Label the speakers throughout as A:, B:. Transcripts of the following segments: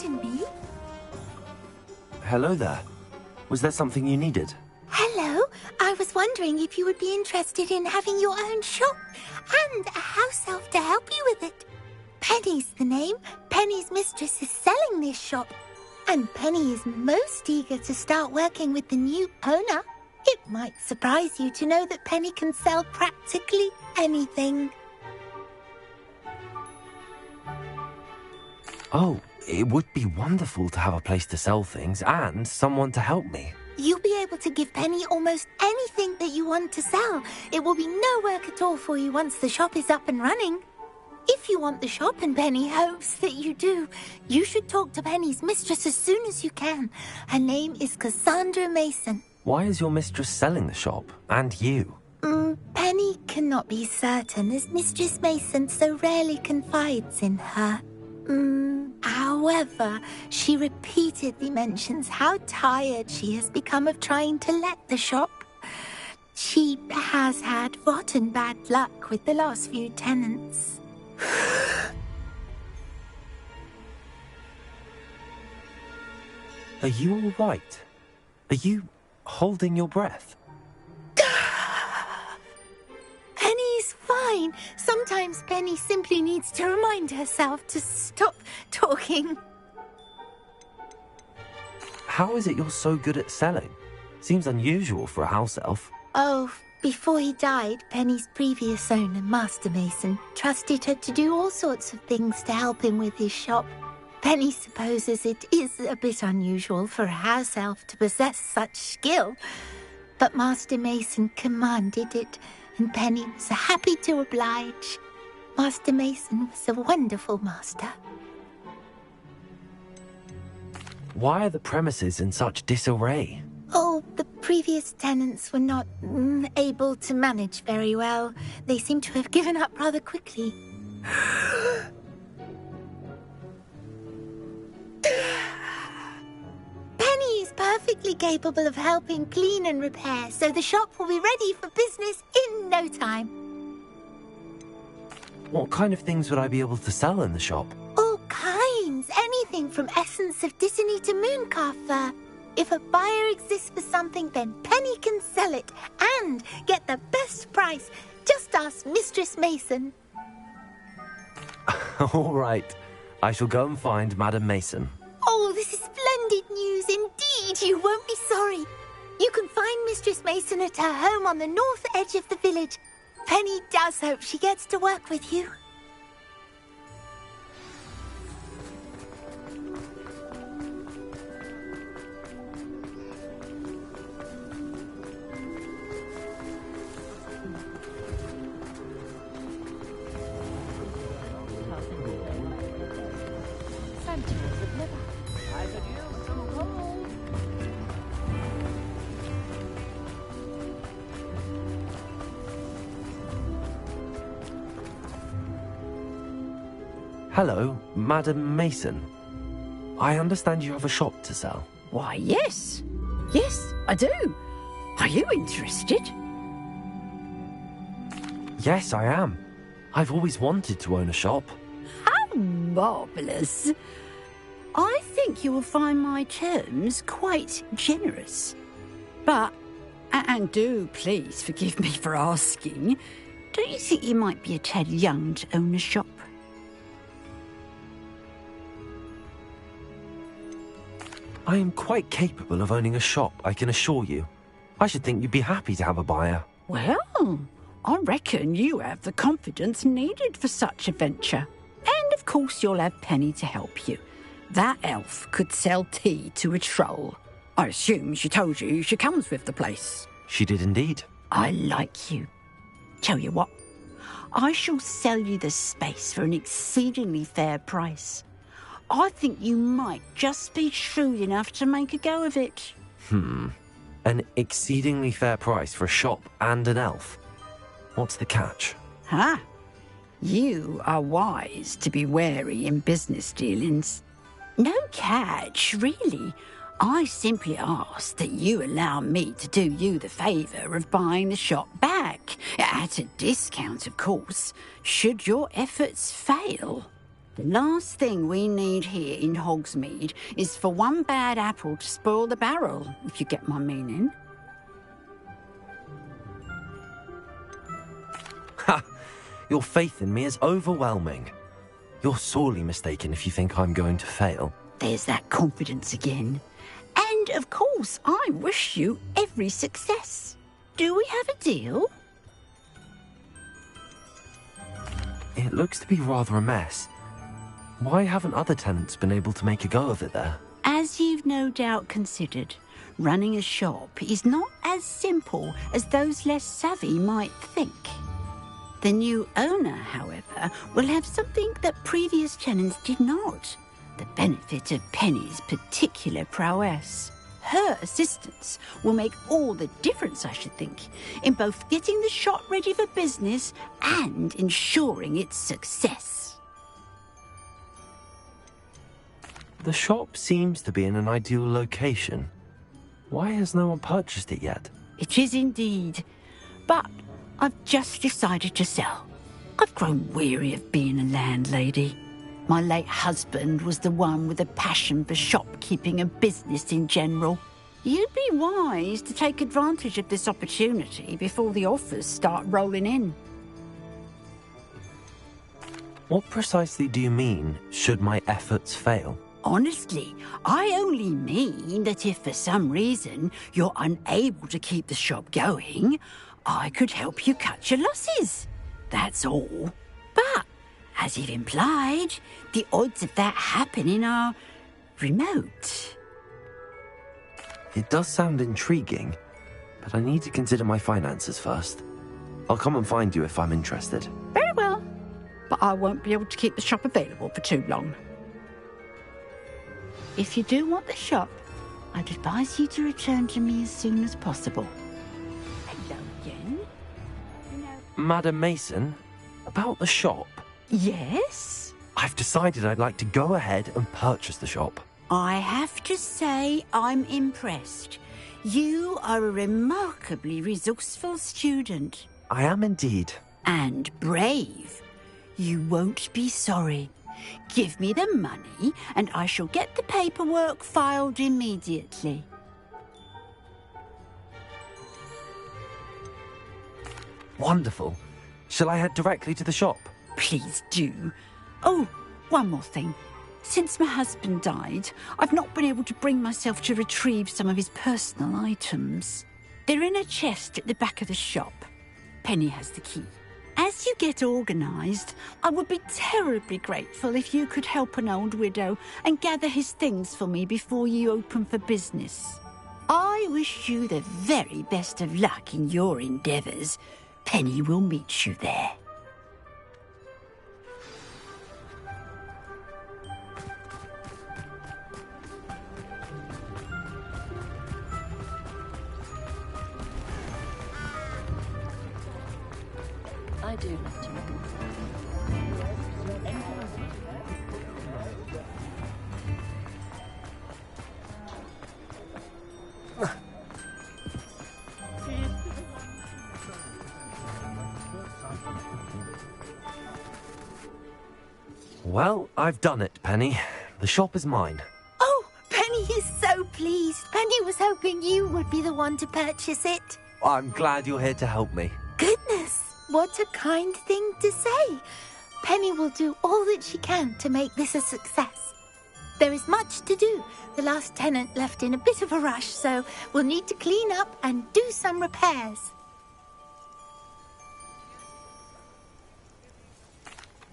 A: Pardon me?
B: Hello there. Was there something you needed?
A: Hello. I was wondering if you would be interested in having your own shop and a house elf to help you with it. Penny's the name. Penny's mistress is selling this shop. And Penny is most eager to start working with the new owner. It might surprise you to know that Penny can sell practically anything.
B: Oh, it would be wonderful to have a place to sell things and someone to help me.
A: You'll be able to give Penny almost anything that you want to sell. It will be no work at all for you once the shop is up and running. If you want the shop, and Penny hopes that you do, you should talk to Penny's mistress as soon as you can. Her name is Cassandra Mason.
B: Why is your mistress selling the shop? And you?
A: Penny cannot be certain, as Mistress Mason so rarely confides in her. However, she repeatedly mentions how tired she has become of trying to let the shop. She has had rotten bad luck with the last few tenants.
B: Are you all right? Are you holding your breath?
A: Penny's fine. Sometimes Penny simply needs to remind herself to stop talking.
B: How is it you're so good at selling? Seems unusual for a house elf.
A: Oh, before he died, Penny's previous owner, Master Mason, trusted her to do all sorts of things to help him with his shop. Penny supposes it is a bit unusual for a house elf to possess such skill, but Master Mason commanded it, and Penny was happy to oblige. Master Mason was a wonderful master.
B: Why are the premises in such disarray?
A: Oh, the previous tenants were not able to manage very well. They seem to have given up rather quickly. Penny is perfectly capable of helping clean and repair, so the shop will be ready for business in no time.
B: What kind of things would I be able to sell in the shop?
A: All kinds. Anything from essence of Disney to mooncalf fur. If a buyer exists for something, then Penny can sell it and get the best price. Just ask Mistress Mason.
B: All right. I shall go and find Madam Mason.
A: Oh, this is splendid news indeed. You won't be sorry. You can find Mistress Mason at her home on the north edge of the village. Penny does hope she gets to work with you.
B: Hello, Madam Mason. I understand you have a shop to sell.
C: Why, yes. Yes, I do. Are you interested?
B: Yes, I am. I've always wanted to own a shop.
C: How marvellous. I think you will find my terms quite generous. But, and do please forgive me for asking, don't you think you might be a tad young to own a shop?
B: I am quite capable of owning a shop, I can assure you. I should think you'd be happy to have a buyer.
C: Well, I reckon you have the confidence needed for such a venture. And of course you'll have Penny to help you. That elf could sell tea to a troll. I assume she told you she comes with the place.
B: She did indeed.
C: I like you. Tell you what, I shall sell you the space for an exceedingly fair price. I think you might just be shrewd enough to make a go of it.
B: An exceedingly fair price for a shop and an elf. What's the catch?
C: Huh? You are wise to be wary in business dealings. No catch, really. I simply ask that you allow me to do you the favour of buying the shop back. At a discount, of course, should your efforts fail. The last thing we need here in Hogsmeade is for one bad apple to spoil the barrel, if you get my meaning.
B: Ha! Your faith in me is overwhelming. You're sorely mistaken if you think I'm going to fail.
C: There's that confidence again. And, of course, I wish you every success. Do we have a deal?
B: It looks to be rather a mess. Why haven't other tenants been able to make a go of it there?
C: As you've no doubt considered, running a shop is not as simple as those less savvy might think. The new owner, however, will have something that previous tenants did not. The benefit of Penny's particular prowess. Her assistance will make all the difference, I should think, in both getting the shop ready for business and ensuring its success.
B: The shop seems to be in an ideal location. Why has no one purchased it yet?
C: It is indeed, but I've just decided to sell. I've grown weary of being a landlady. My late husband was the one with a passion for shopkeeping and business in general. You'd be wise to take advantage of this opportunity before the offers start rolling in.
B: What precisely do you mean, should my efforts fail?
C: Honestly, I only mean that if for some reason you're unable to keep the shop going, I could help you cut your losses. That's all. But, as you've implied, the odds of that happening are remote.
B: It does sound intriguing, but I need to consider my finances first. I'll come and find you if I'm interested.
C: Very well, but I won't be able to keep the shop available for too long. If you do want the shop, I'd advise you to return to me as soon as possible. Hello again.
B: Madam Mason, about the shop?
C: Yes?
B: I've decided I'd like to go ahead and purchase the shop.
C: I have to say I'm impressed. You are a remarkably resourceful student.
B: I am indeed.
C: And brave. You won't be sorry. Give me the money, and I shall get the paperwork filed immediately.
B: Wonderful. Shall I head directly to the shop?
C: Please do. Oh, one more thing. Since my husband died, I've not been able to bring myself to retrieve some of his personal items. They're in a chest at the back of the shop. Penny has the key. As you get organised, I would be terribly grateful if you could help an old widow and gather his things for me before you open for business. I wish you the very best of luck in your endeavours. Penny will meet you there.
D: I do.
B: Well, I've done it, Penny. The shop is mine.
A: Oh, Penny is so pleased. Penny was hoping you would be the one to purchase it.
B: I'm glad you're here to help me.
A: Goodness, what a kind thing to say. Penny will do all that she can to make this a success. There is much to do. The last tenant left in a bit of a rush, so we'll need to clean up and do some repairs.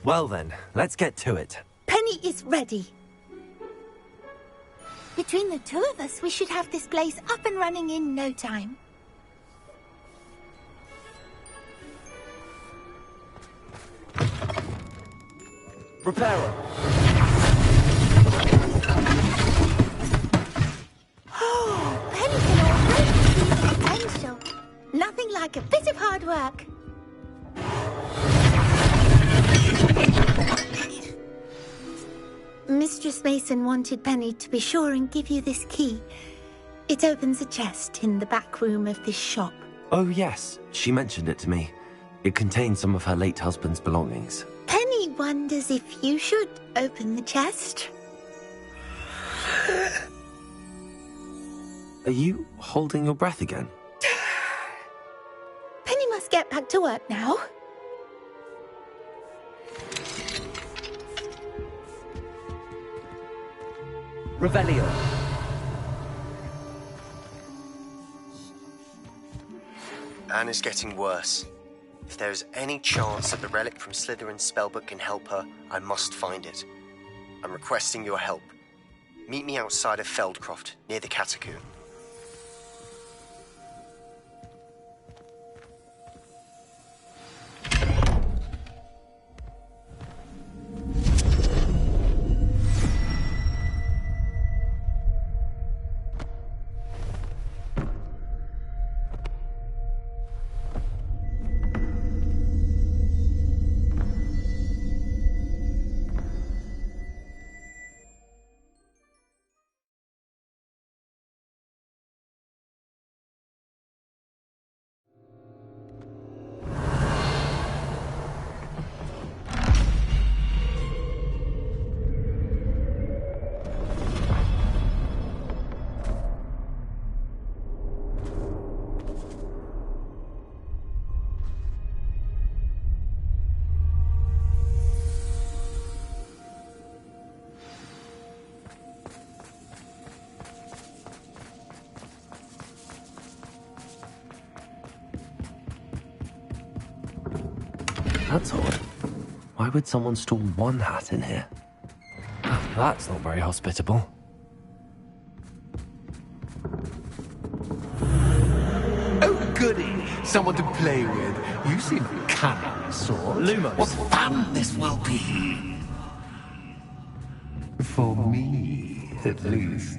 B: Well then, let's get to it.
A: Penny is ready. Between the two of us, we should have this place up and running in no time.
B: Repairer!
A: Oh, Penny can already see the potential. Nothing like a bit of hard work. Mistress Mason wanted Penny to be sure and give you this key. It opens a chest in the back room of this shop.
B: Oh yes, she mentioned it to me. It contains some of her late husband's belongings.
A: Penny he wonders if you should open the chest.
B: Are you holding your breath again?
A: Penny must get back to work now.
D: Revelio.
E: Anne is getting worse. If there is any chance that the relic from Slytherin's spellbook can help her, I must find it. I'm requesting your help. Meet me outside of Feldcroft, near the Catacomb.
B: That's odd. Why would someone store one hat in here? That's not very hospitable.
F: Oh, goody! Someone to play with. You seem a cunning sort.
B: Lumos.
F: What fun this will be! For me, at least.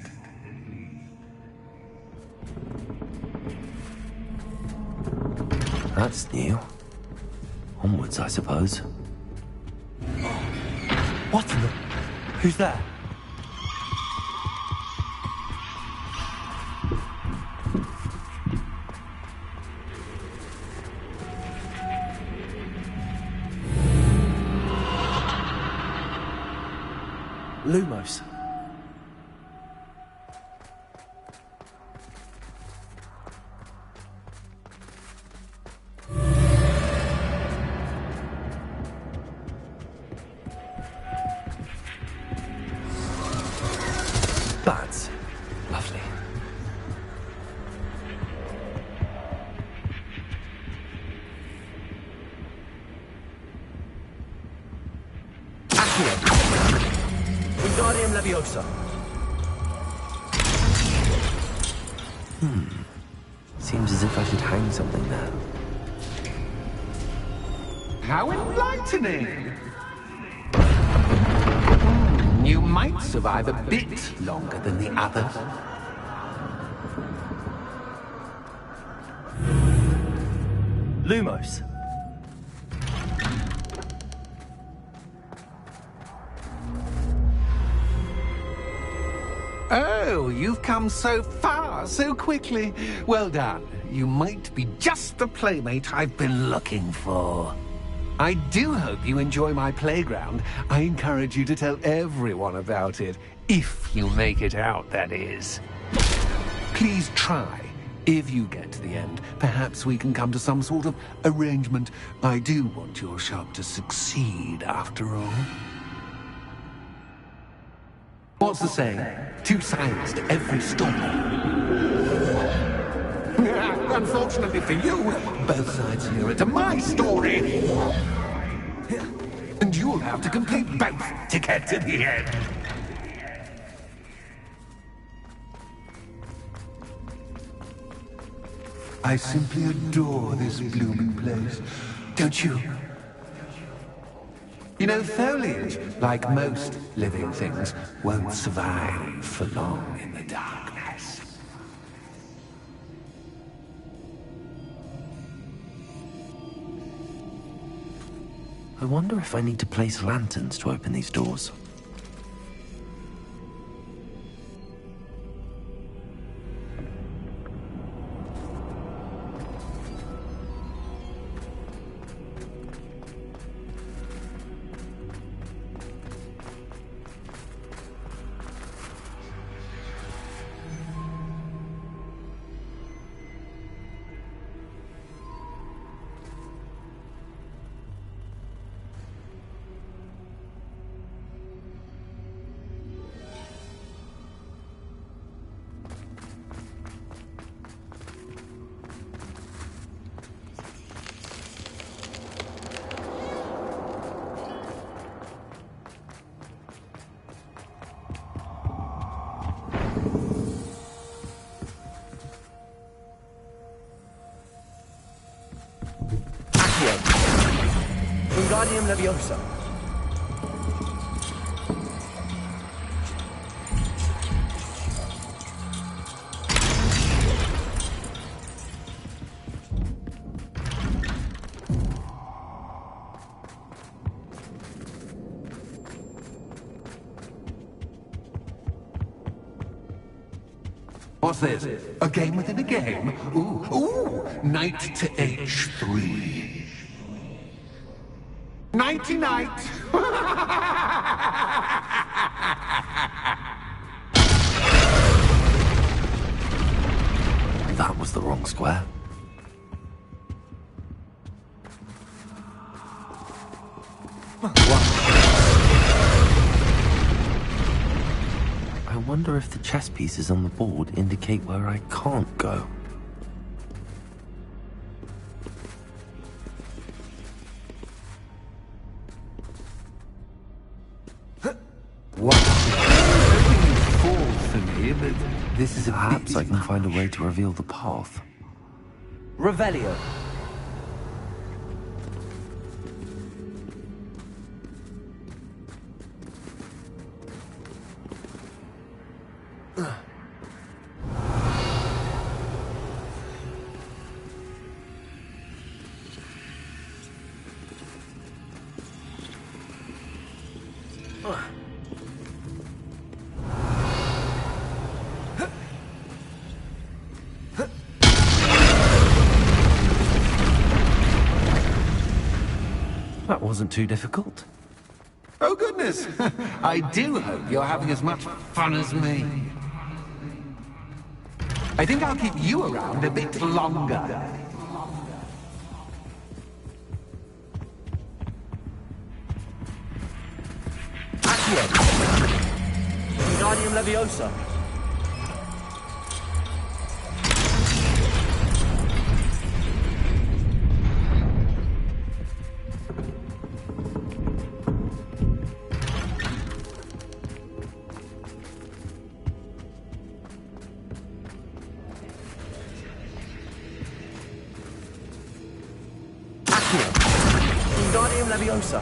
B: That's new. Onwards, I suppose. What in the... Who's there? Lumos. Bats. Lovely.
F: Accio! Wingardium Leviosa.
B: Seems as if I should hang something there.
F: How enlightening! You might survive a bit longer than the others.
B: Lumos.
F: Oh, you've come so far, so quickly. Well done. You might be just the playmate I've been looking for. I do hope you enjoy my playground. I encourage you to tell everyone about it. If you make it out, that is. Please try. If you get to the end, perhaps we can come to some sort of arrangement. I do want your shop to succeed, after all. What's the saying? Two sides to every story. Unfortunately for you, both sides here are to my story. And you'll have to complete both to get to the end. I simply adore this blooming place. Don't you? You know, foliage, like most living things, won't survive for long in the darkness.
B: I wonder if I need to place lanterns to open these doors.
D: Wingardium Leviosa.
F: What's this? A game within a game? Ooh, knight to h3. Nighty-night!
B: That was the wrong square. I wonder if the chess pieces on the board indicate where I can't go.
F: What? Everything falls for me, but this is a
B: Perhaps I can find a way to reveal the path.
D: Revelio.
B: That wasn't too difficult.
F: Oh, goodness! I do hope you're having as much fun as me. I think I'll keep you around a bit longer.
D: Accio. Wingardium Leviosa. Wingardium Leviosa.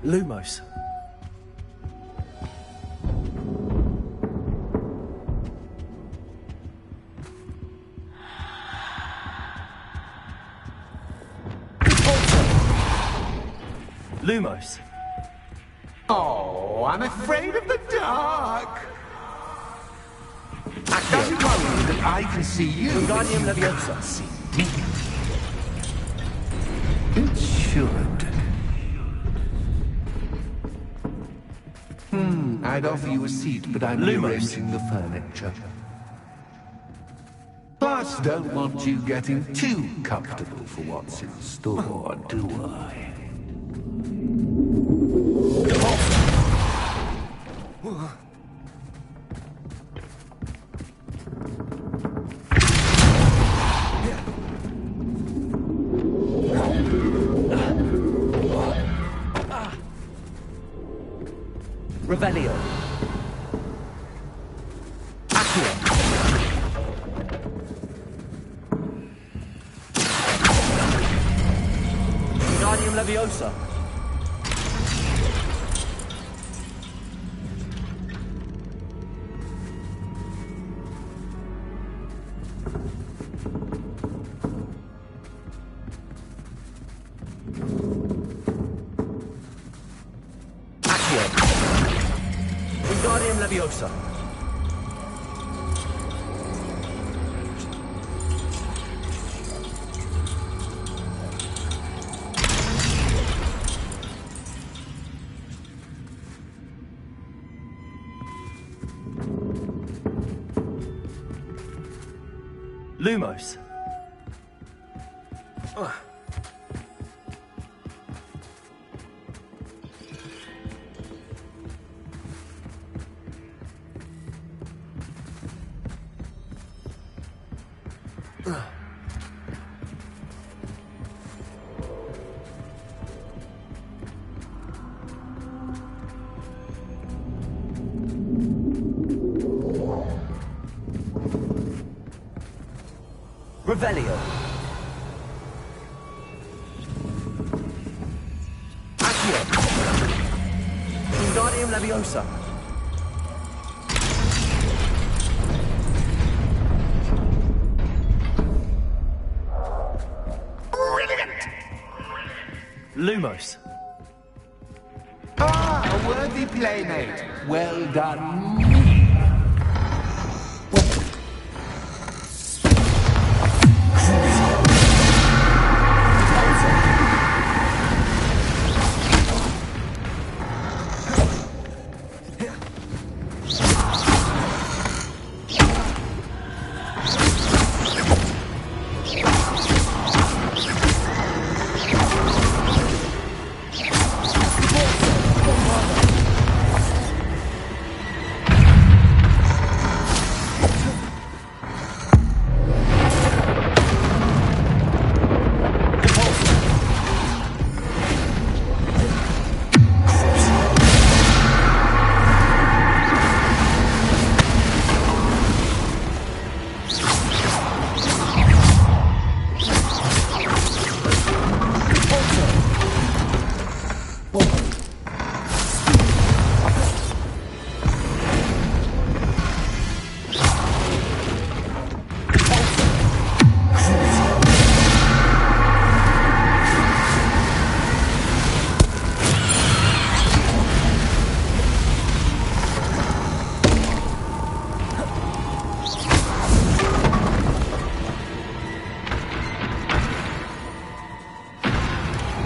D: Lumos. Lumos.
F: Oh, I'm afraid of the dark.
D: Accio.
F: Does it worry you that I can see you?
D: Wingardium
F: but you
D: Leviosa.
F: can't see me? It should. I'd offer you a seat, but I'm
D: Lumos.
F: rearranging the furniture. Plus, don't want you getting too comfortable for what's in store, do I?
D: Revelio. Accio. Wingardium Leviosa. Accio. Wingardium Leviosa. Lumos. Revelio. Accio. Wingardium Leviosa.
F: Brilliant!
D: Lumos.
F: Ah, a worthy playmate. Well done.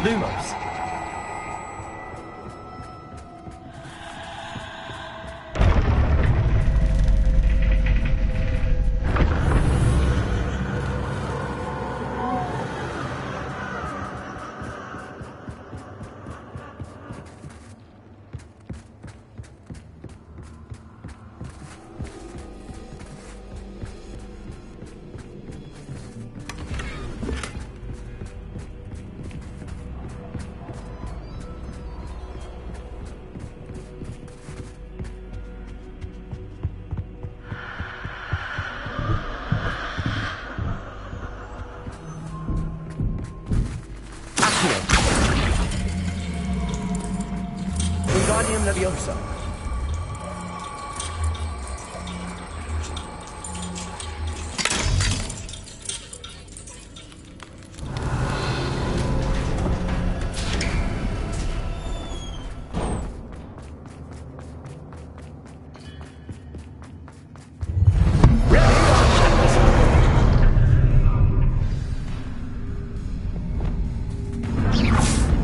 D: Lumos. Wingardium Leviosa.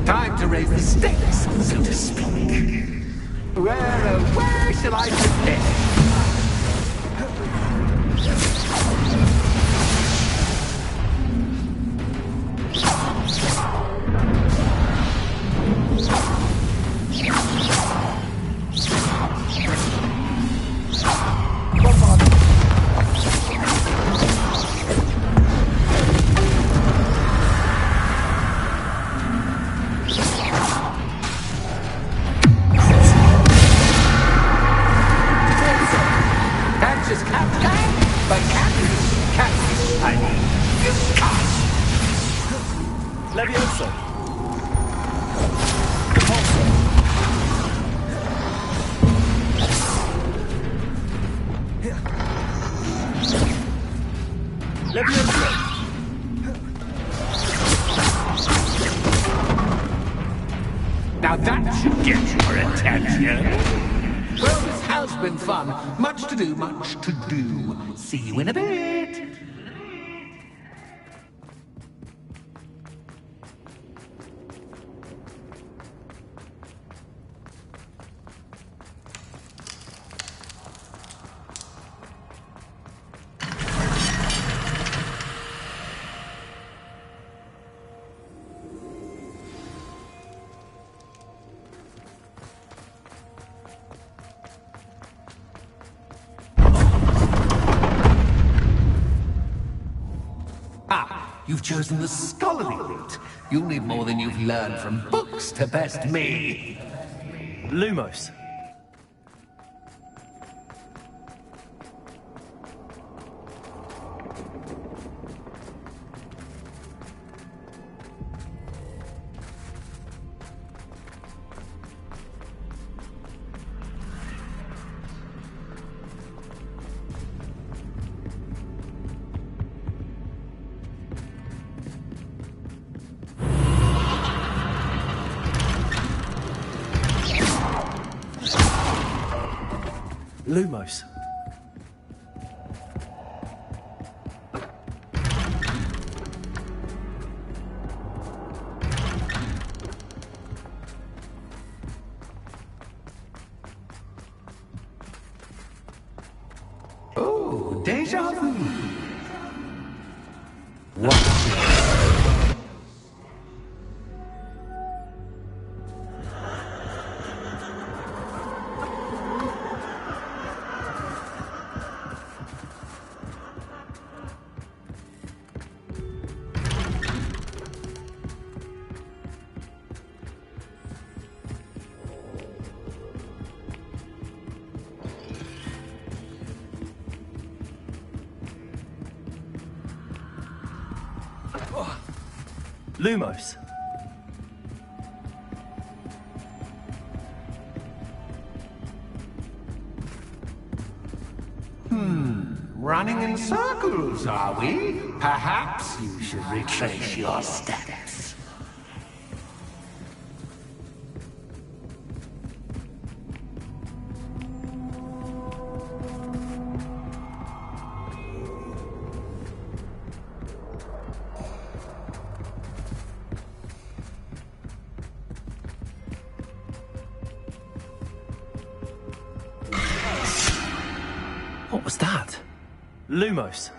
F: Time to raise the stakes, so to speak. Where shall I begin?
D: Leviosa. Leviosa.
F: Now that should get your attention. Well, this has been fun. Much to do, much to do. See you in a bit. chosen the scholarly route. You'll need more than you've learned from books to best me.
D: Lumos. Lumos.
F: Oh, déjà vu. What?
D: Lumos.
F: Running in circles, are we? Perhaps you should retrace your steps.
B: What was that?
D: Lumos.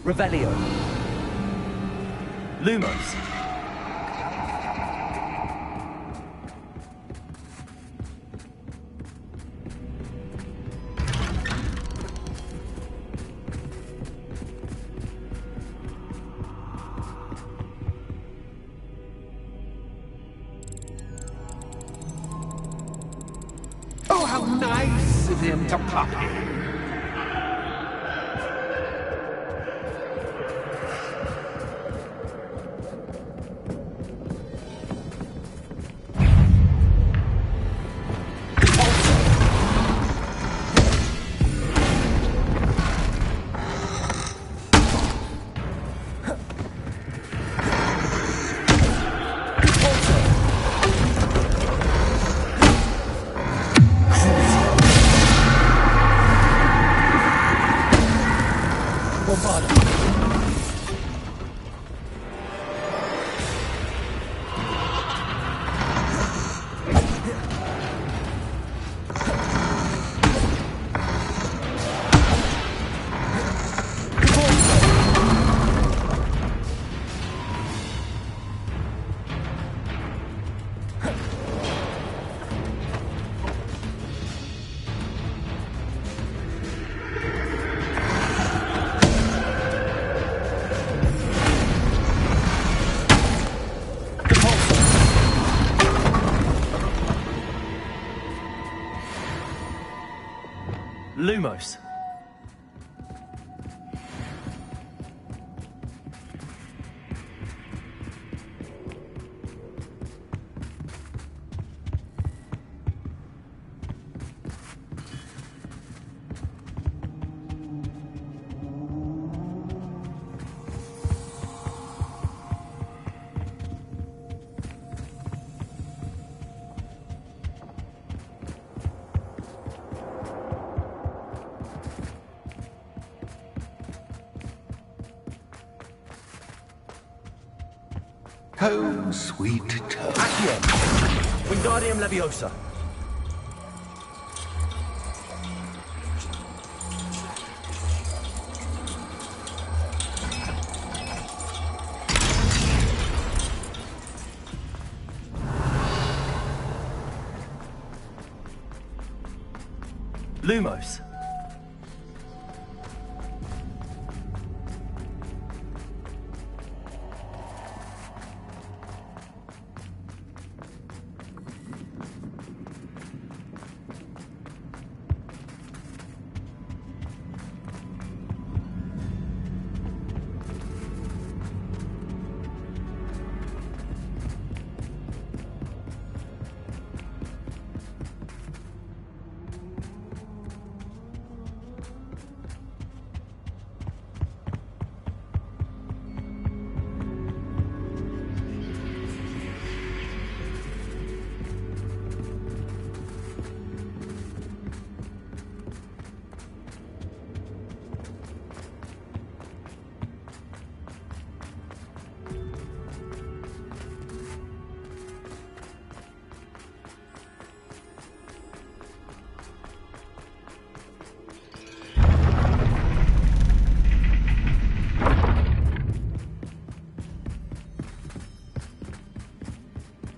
D: Revelio. Lumos.
F: Oh, how nice of him to pop in. Lumos. Home, sweet toe.
D: Accio. Wingardium Leviosa. Lumos.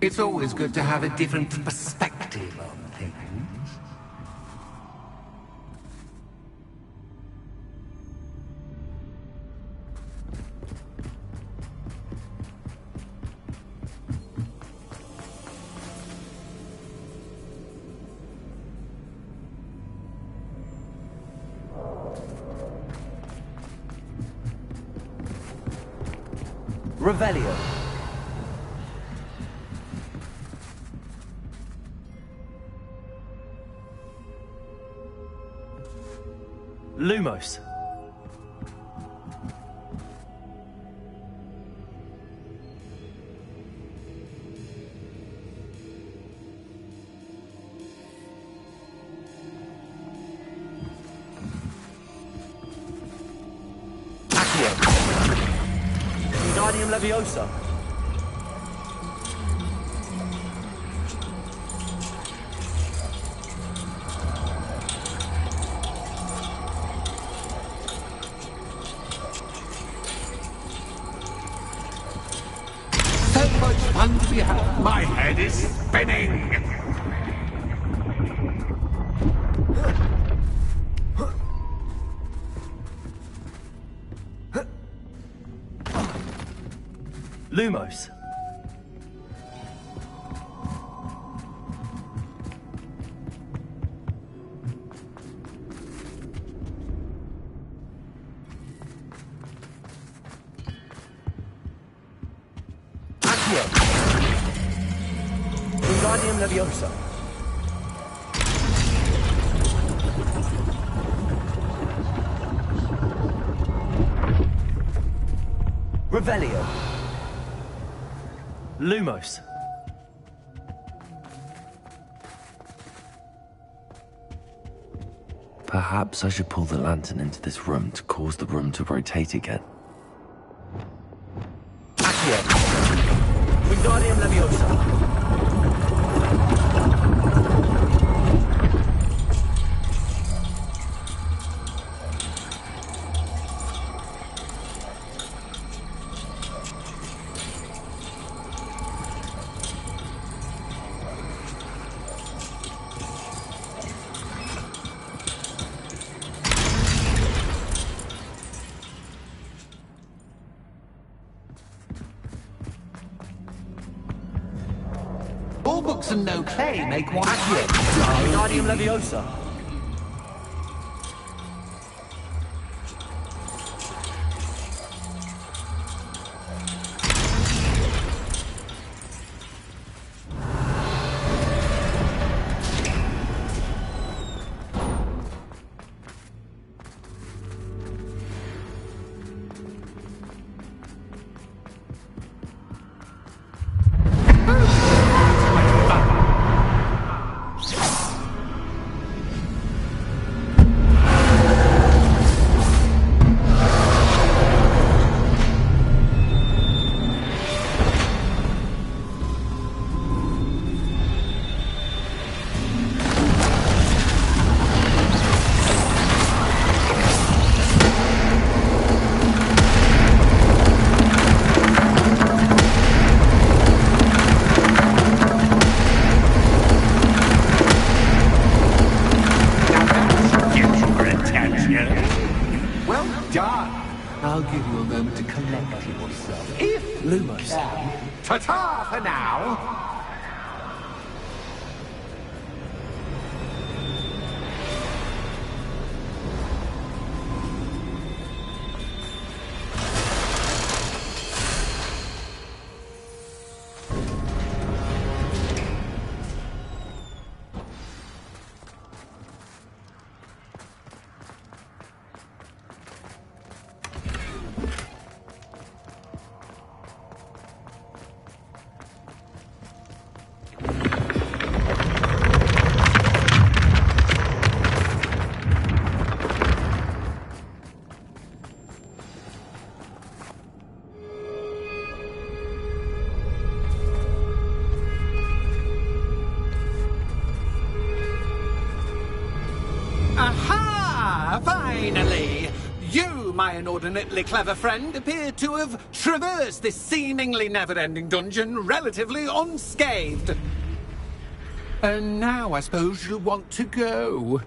F: It's always good to have a different perspective on things.
D: Revelio. Lumos. Accio. Wingardium Leviosa.
F: So much fun to be had. My head is spinning.
D: Lumos. Accio. Wingardium Leviosa. Revelio. Lumos.
B: Perhaps I should pull the lantern into this room to cause the room to rotate again.
D: Accio. Wingardium Leviosa.
F: All books and no clay make one.
D: Accio. Wingardium Leviosa.
F: Ta-ta for now! Aha! Finally! You, my inordinately clever friend, appear to have traversed this seemingly never-ending dungeon relatively unscathed. And now I suppose you'll want to go.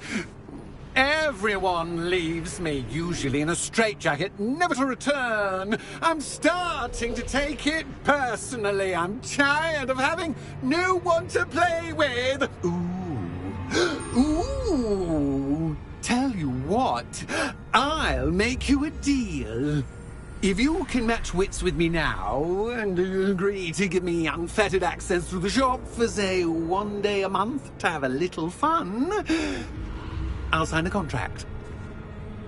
F: Everyone leaves me, usually in a straitjacket, never to return. I'm starting to take it personally. I'm tired of having no one to play with. Ooh. Tell you what, I'll make you a deal. If you can match wits with me now, and agree to give me unfettered access to the shop for, say, 1 day a month to have a little fun, I'll sign a contract.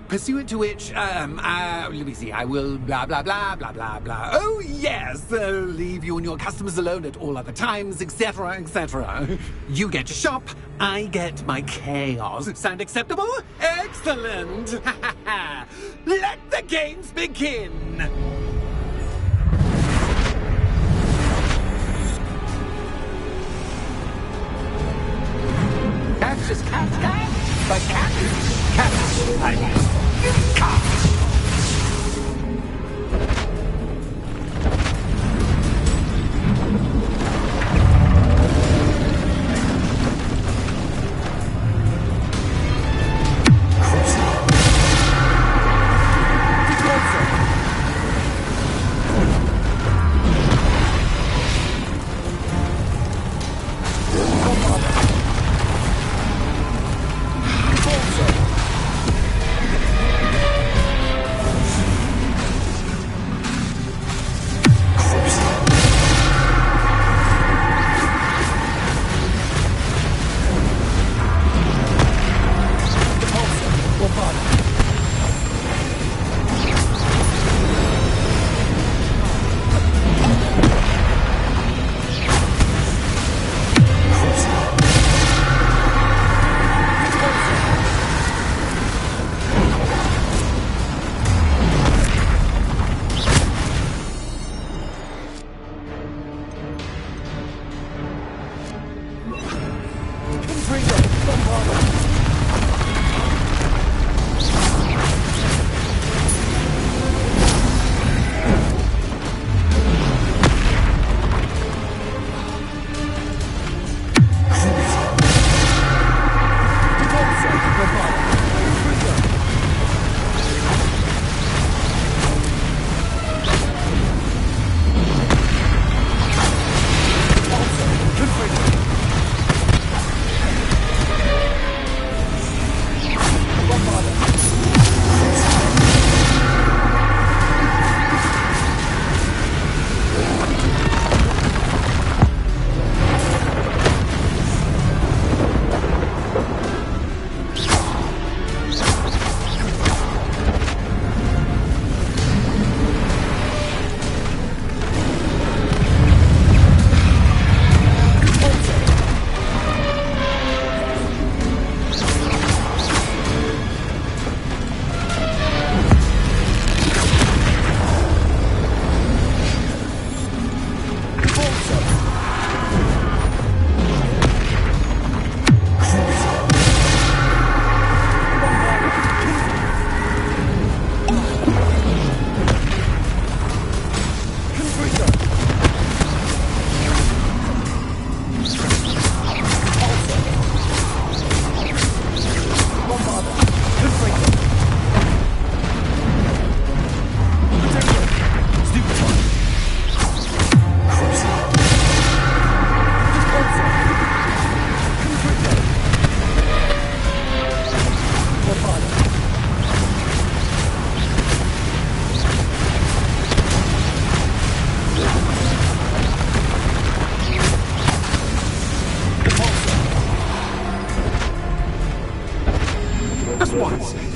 F: Pursuant to which, let me see, I will blah, blah, blah, blah, blah, blah. Oh, yes, leave you and your customers alone at all other times, etc., etc. You get your shop, I get my chaos. Sound acceptable? Excellent! Let the games begin! That's just cat, but cat,
B: Cruising.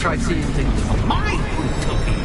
F: try seeing things from my point of view.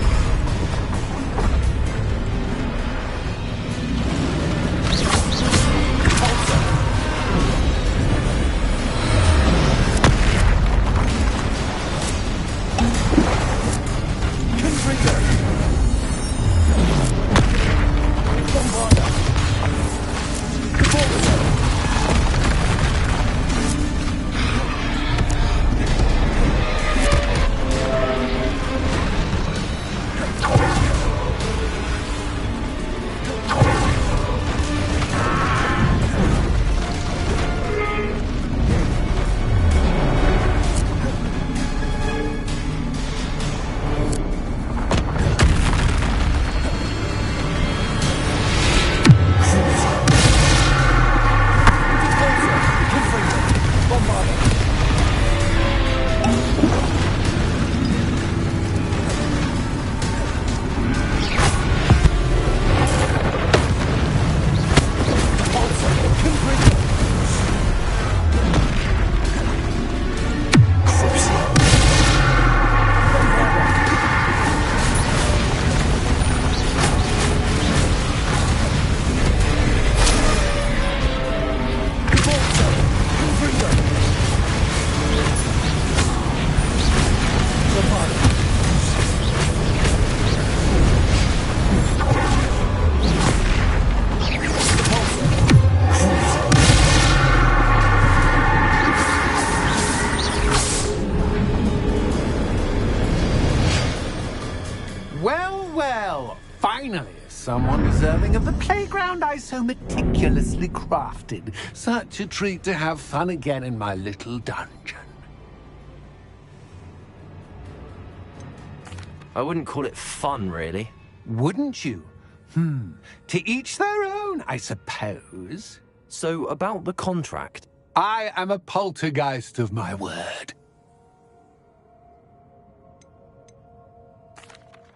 F: Finally, someone deserving of the playground I so meticulously crafted. Such a treat to have fun again in my little dungeon.
B: I wouldn't call it fun, really.
F: Wouldn't you? To each their own, I suppose.
B: So, about the contract.
F: I am a poltergeist of my word.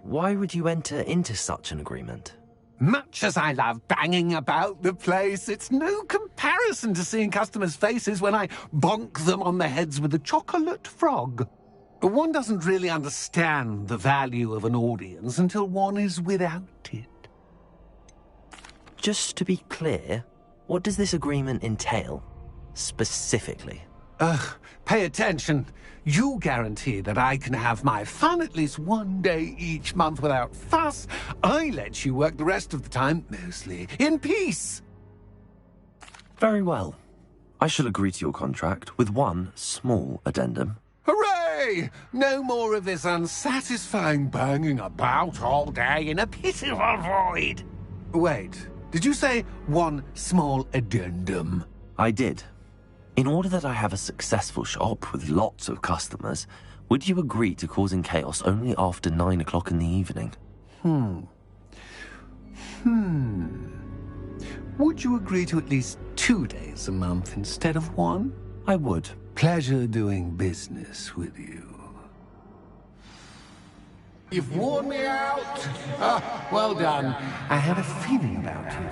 B: Why would you enter into such an agreement?
F: Much as I love banging about the place, it's no comparison to seeing customers' faces when I bonk them on the heads with a chocolate frog. One doesn't really understand the value of an audience until one is without it.
B: Just to be clear, what does this agreement entail, specifically?
F: Pay attention. You guarantee that I can have my fun at least one day each month without fuss. I let you work the rest of the time, mostly in peace.
B: Very well. I shall agree to your contract with one small addendum.
F: Hooray! No more of this unsatisfying banging about all day in a pitiful void. Wait, did you say one small addendum?
B: I did. In order that I have a successful shop with lots of customers, would you agree to causing chaos only after 9 o'clock in the evening?
F: Would you agree to at least 2 days a month instead of one?
B: I would.
F: Pleasure doing business with you. You've worn me out. Well done. I had a feeling about you.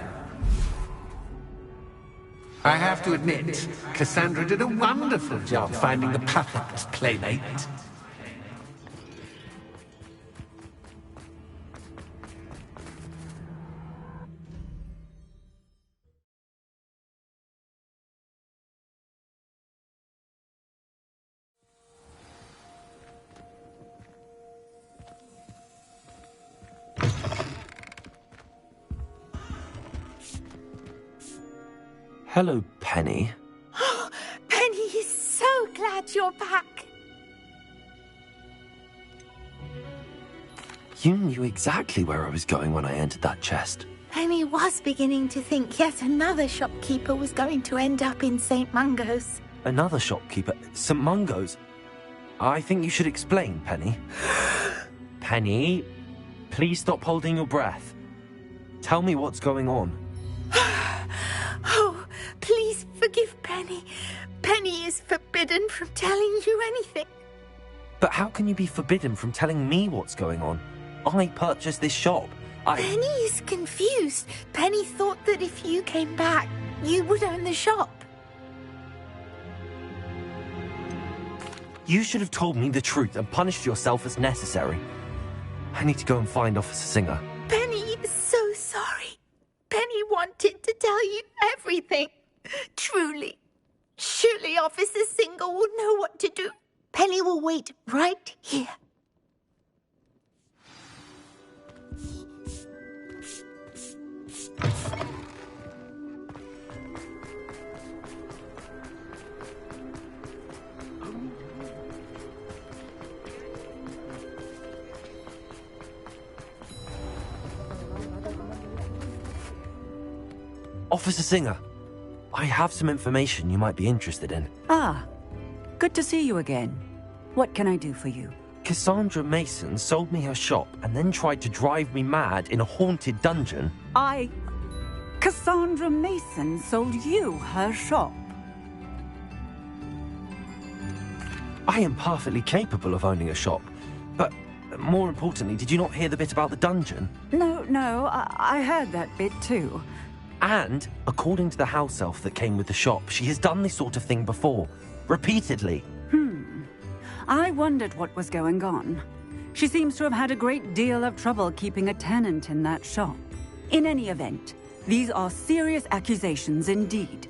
F: I have to admit, Cassandra did a wonderful job finding the perfect playmate.
B: Hello, Penny.
A: Penny is so glad you're back.
B: You knew exactly where I was going when I entered that chest.
A: Penny was beginning to think yet another shopkeeper was going to end up in St. Mungo's.
B: Another shopkeeper? St. Mungo's? I think you should explain, Penny. Penny, please stop holding your breath. Tell me what's going on.
A: Oh, please forgive Penny. Penny is forbidden from telling you anything.
B: But how can you be forbidden from telling me what's going on? I purchased this shop.
A: Penny is confused. Penny thought that if you came back, you would own the shop.
B: You should have told me the truth and punished yourself as necessary. I need to go and find Officer Singer.
A: Penny is so sorry. Penny wanted to tell you everything. Truly. Surely Officer Singer will know what to do. Penny will wait right here.
B: Officer Singer, I have some information you might be interested in.
C: Ah, good to see you again. What can I do for you?
B: Cassandra Mason sold me her shop and then tried to drive me mad in a haunted dungeon.
C: Cassandra Mason sold you her shop?
B: I am perfectly capable of owning a shop, but more importantly, did you not hear the bit about the dungeon?
C: No, I heard that bit too.
B: And, according to the house elf that came with the shop, she has done this sort of thing before. Repeatedly.
C: I wondered what was going on. She seems to have had a great deal of trouble keeping a tenant in that shop. In any event, these are serious accusations indeed.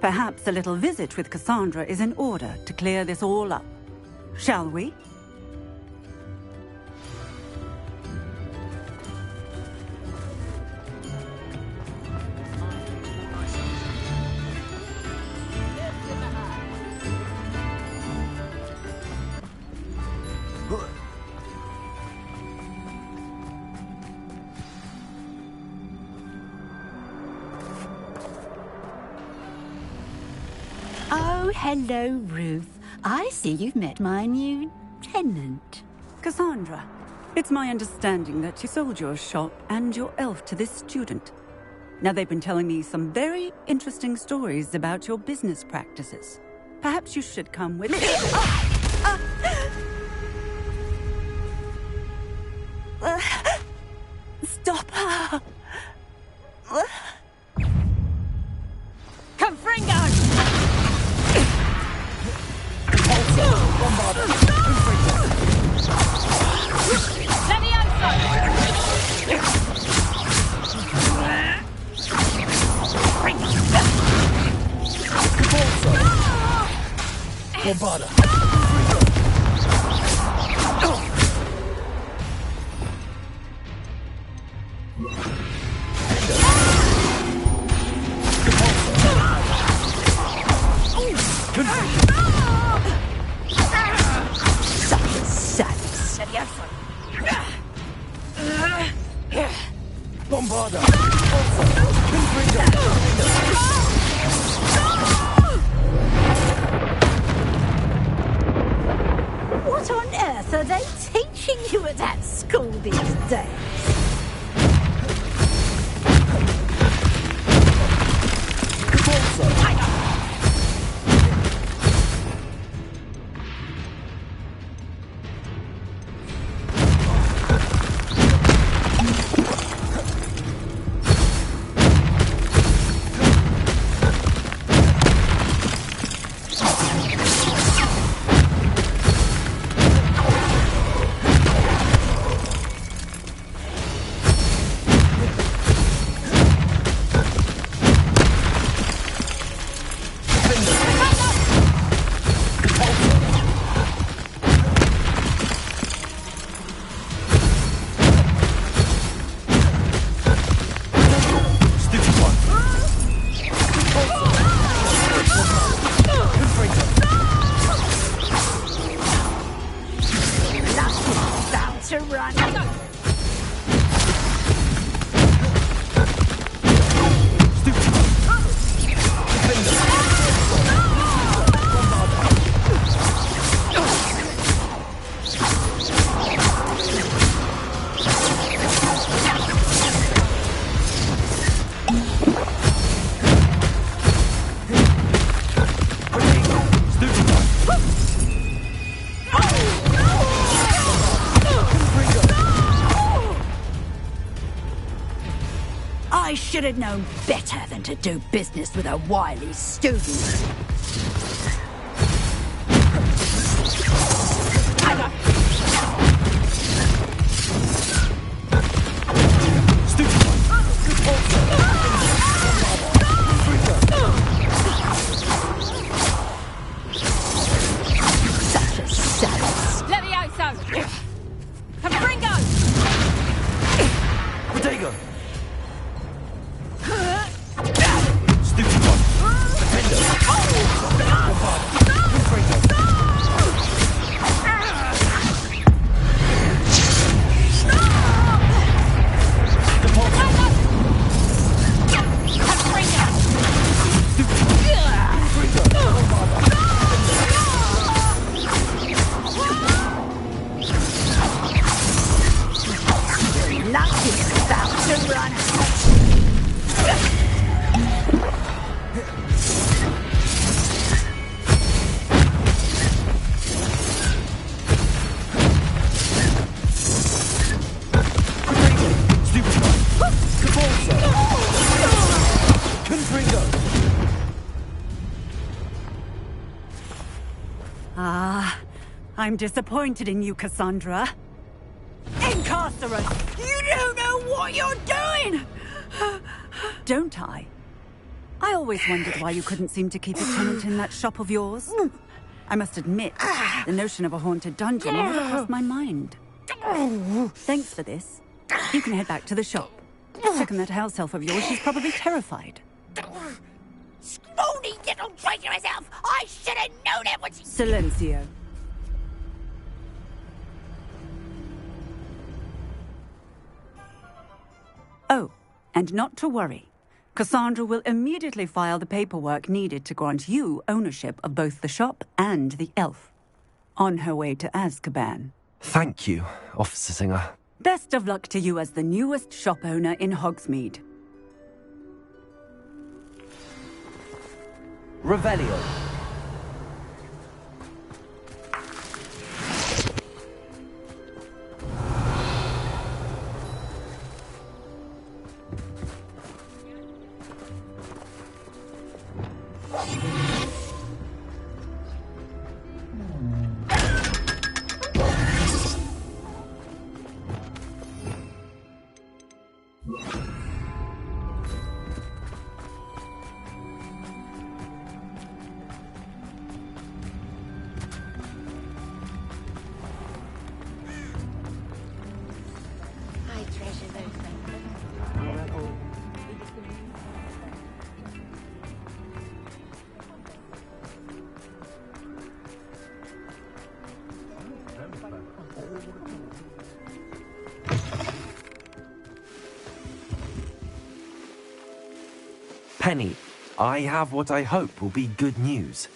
C: Perhaps a little visit with Cassandra is in order to clear this all up. Shall we?
A: Oh, hello, Ruth. I see you've met my new tenant.
C: Cassandra, it's my understanding that you sold your shop and your elf to this student. Now, they've been telling me some very interesting stories about your business practices. Perhaps you should come with me.
A: Stop her!
C: Confringo!
A: What on earth are they teaching you at that school these days?
C: I should have known better than to do business with a wily student. I'm disappointed in you, Cassandra. Incarcerate! You don't know what you're doing! Don't I? I always wondered why you couldn't seem to keep a tenant in that shop of yours. I must admit, the notion of a haunted dungeon never crossed my mind. Thanks for this. You can head back to the shop. Check on that house elf of yours, she's probably terrified.
A: Scrawny little traitor herself! I should have known it when she...
C: Silencio. Oh, and not to worry. Cassandra will immediately file the paperwork needed to grant you ownership of both the shop and the elf. On her way to Azkaban.
B: Thank you, Officer Singer.
C: Best of luck to you as the newest shop owner in Hogsmeade.
D: Revelio.
B: Penny, I have what I hope will be good news.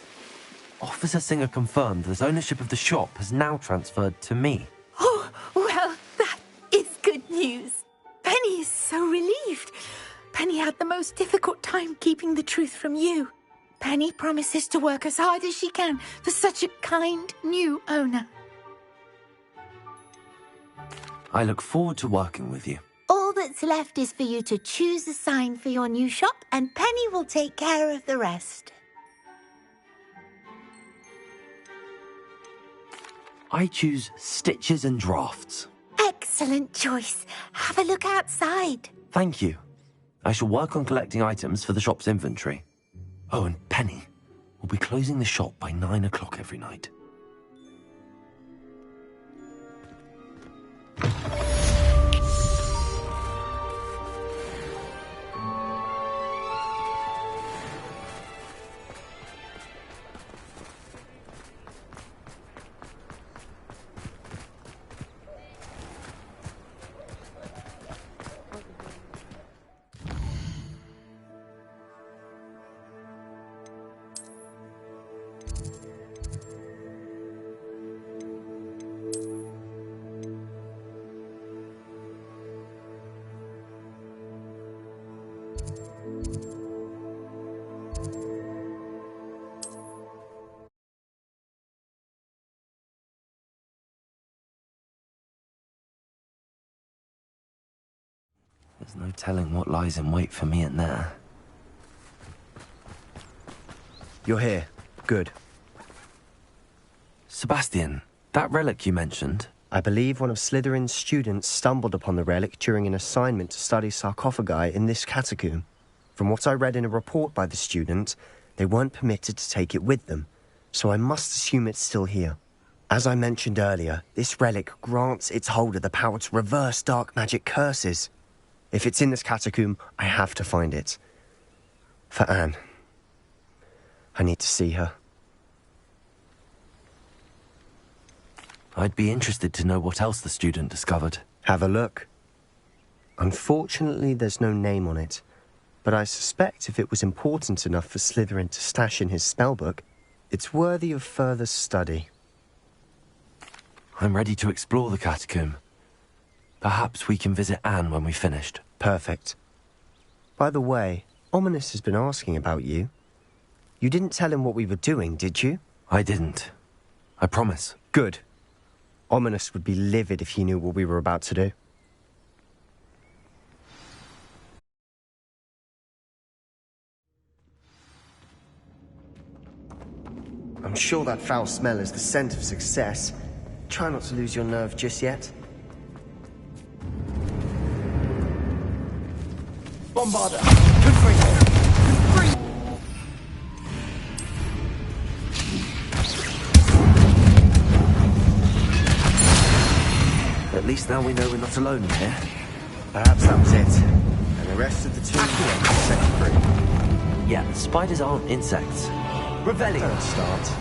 B: Officer Singer confirmed that ownership of the shop has now transferred to me.
A: Oh, well, that is good news. Penny is so relieved. Penny had the most difficult time keeping the truth from you. Penny promises to work as hard as she can for such a kind new owner.
B: I look forward to working with you.
A: All that's left is for you to choose a sign for your new shop, and Penny will take care of the rest.
B: I choose Stitches and Drafts.
A: Excellent choice. Have a look outside.
B: Thank you. I shall work on collecting items for the shop's inventory. Oh, and Penny, we'll be closing the shop by 9 o'clock every night. There's no telling what lies in wait for me in there.
D: You're here. Good.
B: Sebastian, that relic you mentioned,
E: I believe one of Slytherin's students stumbled upon the relic during an assignment to study sarcophagi in this catacomb. From what I read in a report by the student, they weren't permitted to take it with them, so I must assume it's still here. As I mentioned earlier, this relic grants its holder the power to reverse dark magic curses. If it's in this catacomb, I have to find it. For Anne. I need to see her.
B: I'd be interested to know what else the student discovered.
E: Have a look. Unfortunately, there's no name on it, but I suspect if it was important enough for Slytherin to stash in his spellbook, it's worthy of further study.
B: I'm ready to explore the catacomb. Perhaps we can visit Anne when we've finished.
E: Perfect. By the way, Ominous has been asking about you. You didn't tell him what we were doing, did you?
B: I didn't. I promise.
E: Good. Ominous would be livid if he knew what we were about to do. I'm sure that foul smell is the scent of success. Try not to lose your nerve just yet.
D: Bombarder! Confringo!
B: At least now we know we're not alone in here.
E: Perhaps that was it. And the rest of the team set free.
B: Yeah, spiders aren't insects.
D: Revelio!
E: Don't start.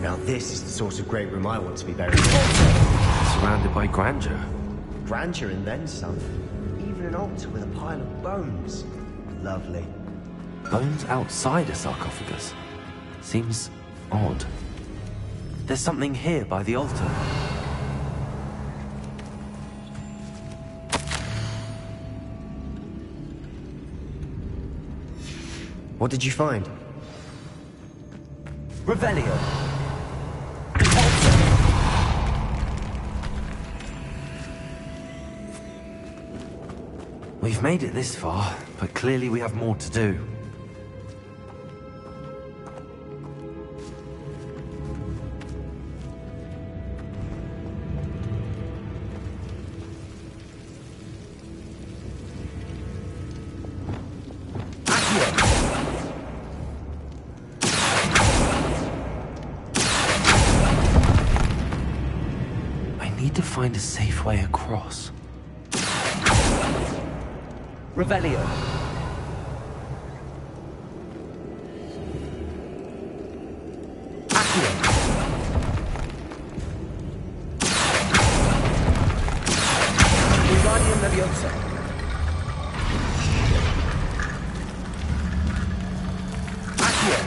E: Now this is the sort of great room I want to be buried in.
B: Surrounded by grandeur.
E: Grandeur and then some. Even an altar with a pile of bones. Lovely.
B: Bones outside a sarcophagus. Seems odd. There's something here by the altar.
E: What did you find?
D: Revelio!
B: We've made it this far, but clearly we have more to do. I need to find a safe way across.
D: Revelio! Accio! Wingardium Leviosa! Accio!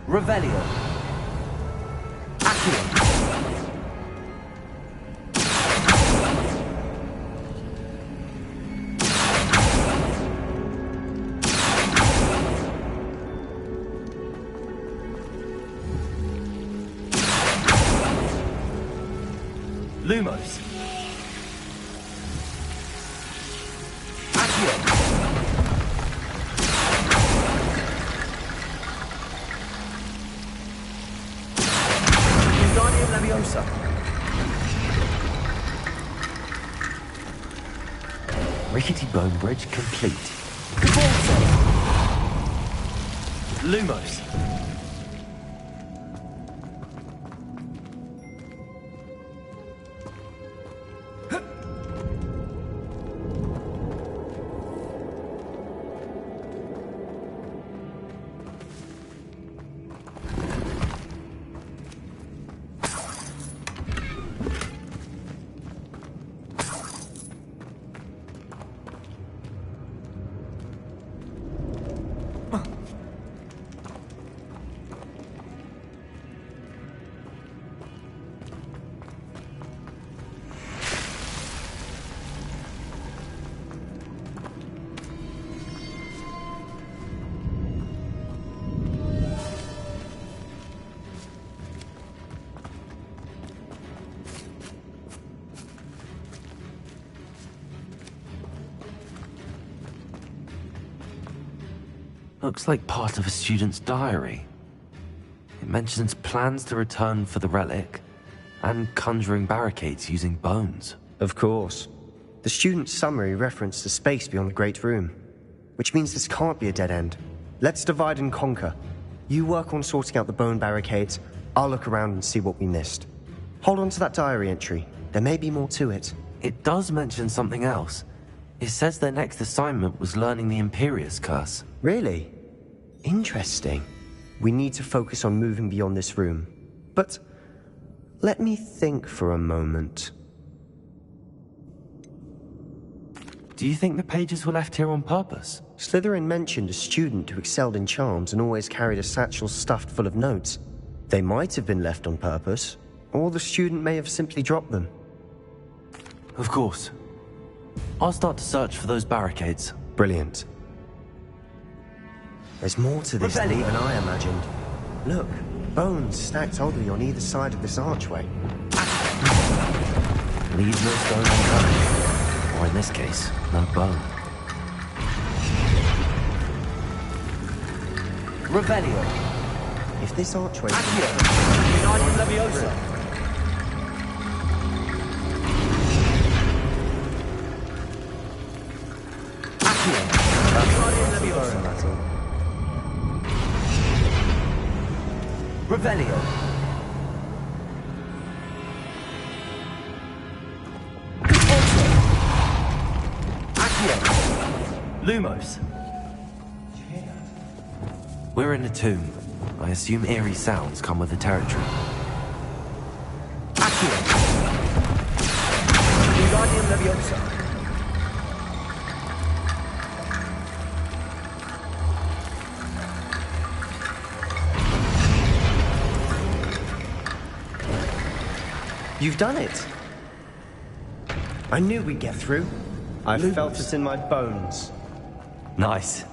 D: Revelio! Accio! Lumos. Accio. Wingardium Leviosa.
B: Rickety bone bridge complete.
D: Cabalso. Lumos.
B: Looks like part of a student's diary. It mentions plans to return for the relic and conjuring barricades using bones.
E: Of course. The student's summary referenced the space beyond the Great Room, which means this can't be a dead end. Let's divide and conquer. You work on sorting out the bone barricades, I'll look around and see what we missed. Hold on to that diary entry. There may be more to it.
B: It does mention something else. It says their next assignment was learning the Imperius Curse.
E: Really? Interesting. We need to focus on moving beyond this room. But let me think for a moment.
B: Do you think the pages were left here on purpose?
E: Slytherin mentioned a student who excelled in charms and always carried a satchel stuffed full of notes. They might have been left on purpose, or the student may have simply dropped them.
B: Of course. I'll start to search for those barricades.
E: Brilliant. There's more to this than even I imagined. Look, bones stacked oddly on either side of this archway.
B: Leave no stone unturned. Or in this case, no bone.
D: Revelio.
E: If this archway...
D: United Leviosa. Revelio. Lumos.
B: We're in a tomb. I assume eerie sounds come with the territory.
D: Accio. Wingardium Leviosa.
E: You've done it! I knew we'd get through. I felt it in my bones.
B: Nice.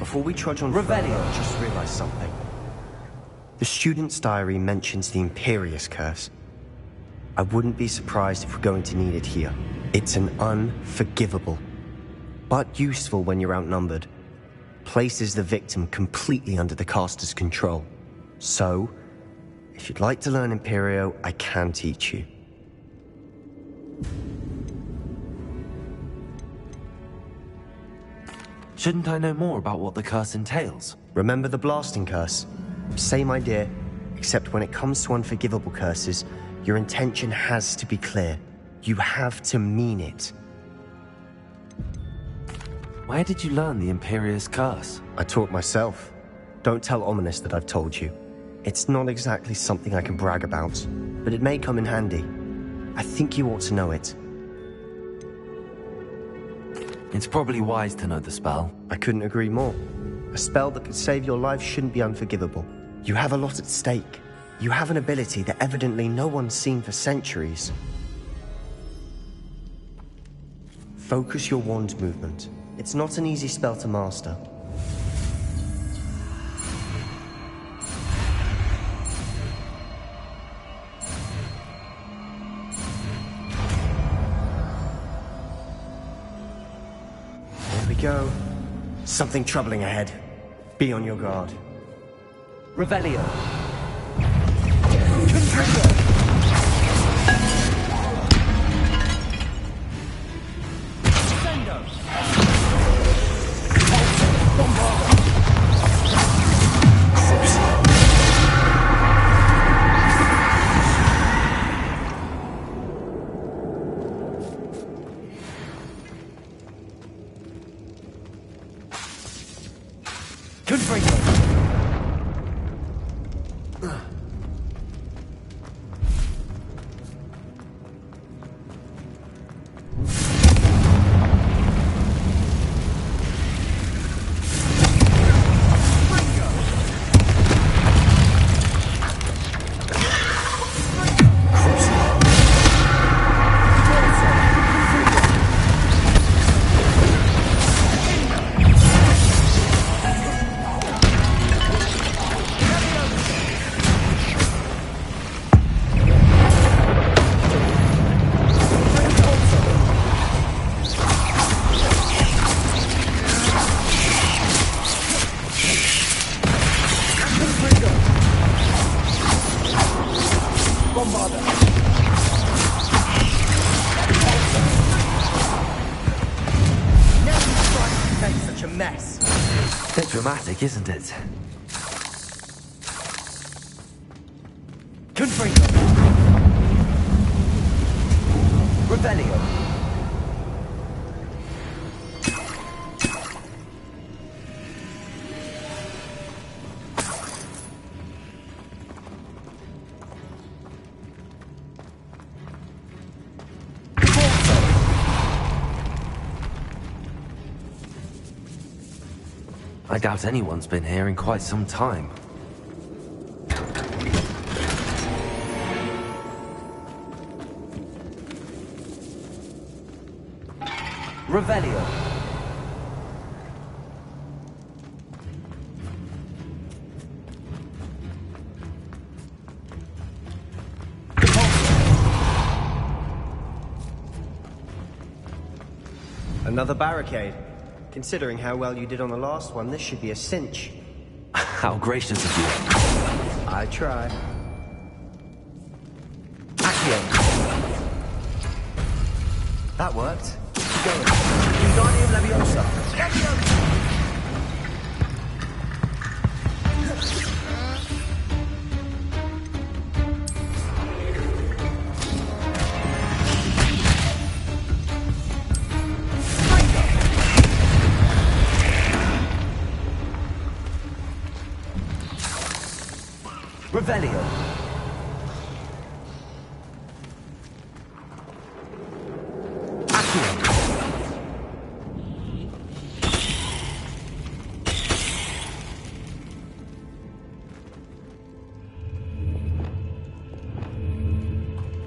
E: Before we trudge on further, I just realized something. The student's diary mentions the Imperius Curse. I wouldn't be surprised if we're going to need it here. It's an unforgivable, but useful when you're outnumbered. Places the victim completely under the caster's control. So, if you'd like to learn Imperio, I can teach you.
B: Shouldn't I know more about what the curse entails?
E: Remember the blasting curse? Same idea, except when it comes to unforgivable curses, your intention has to be clear. You have to mean it.
B: Where did you learn the Imperius Curse?
E: I taught myself. Don't tell Ominous that I've told you. It's not exactly something I can brag about, but it may come in handy. I think you ought to know it.
B: It's probably wise to know the spell.
E: I couldn't agree more. A spell that could save your life shouldn't be unforgivable. You have a lot at stake. You have an ability that evidently no one's seen for centuries. Focus your wand movement. It's not an easy spell to master. There we go. Something troubling ahead. Be on your guard.
D: Revelio. Bombarda. Never tried to make such a mess.
B: Bit dramatic, isn't it?
D: Confringo. Revelio.
B: I doubt anyone's been here in quite some time.
D: Revelio.
E: Another barricade. Considering how well you did on the last one, this should be a cinch.
B: How gracious of you.
E: I try.
D: Accio. That worked. Keep going. Wingardium Leviosa. Revelio. Accio.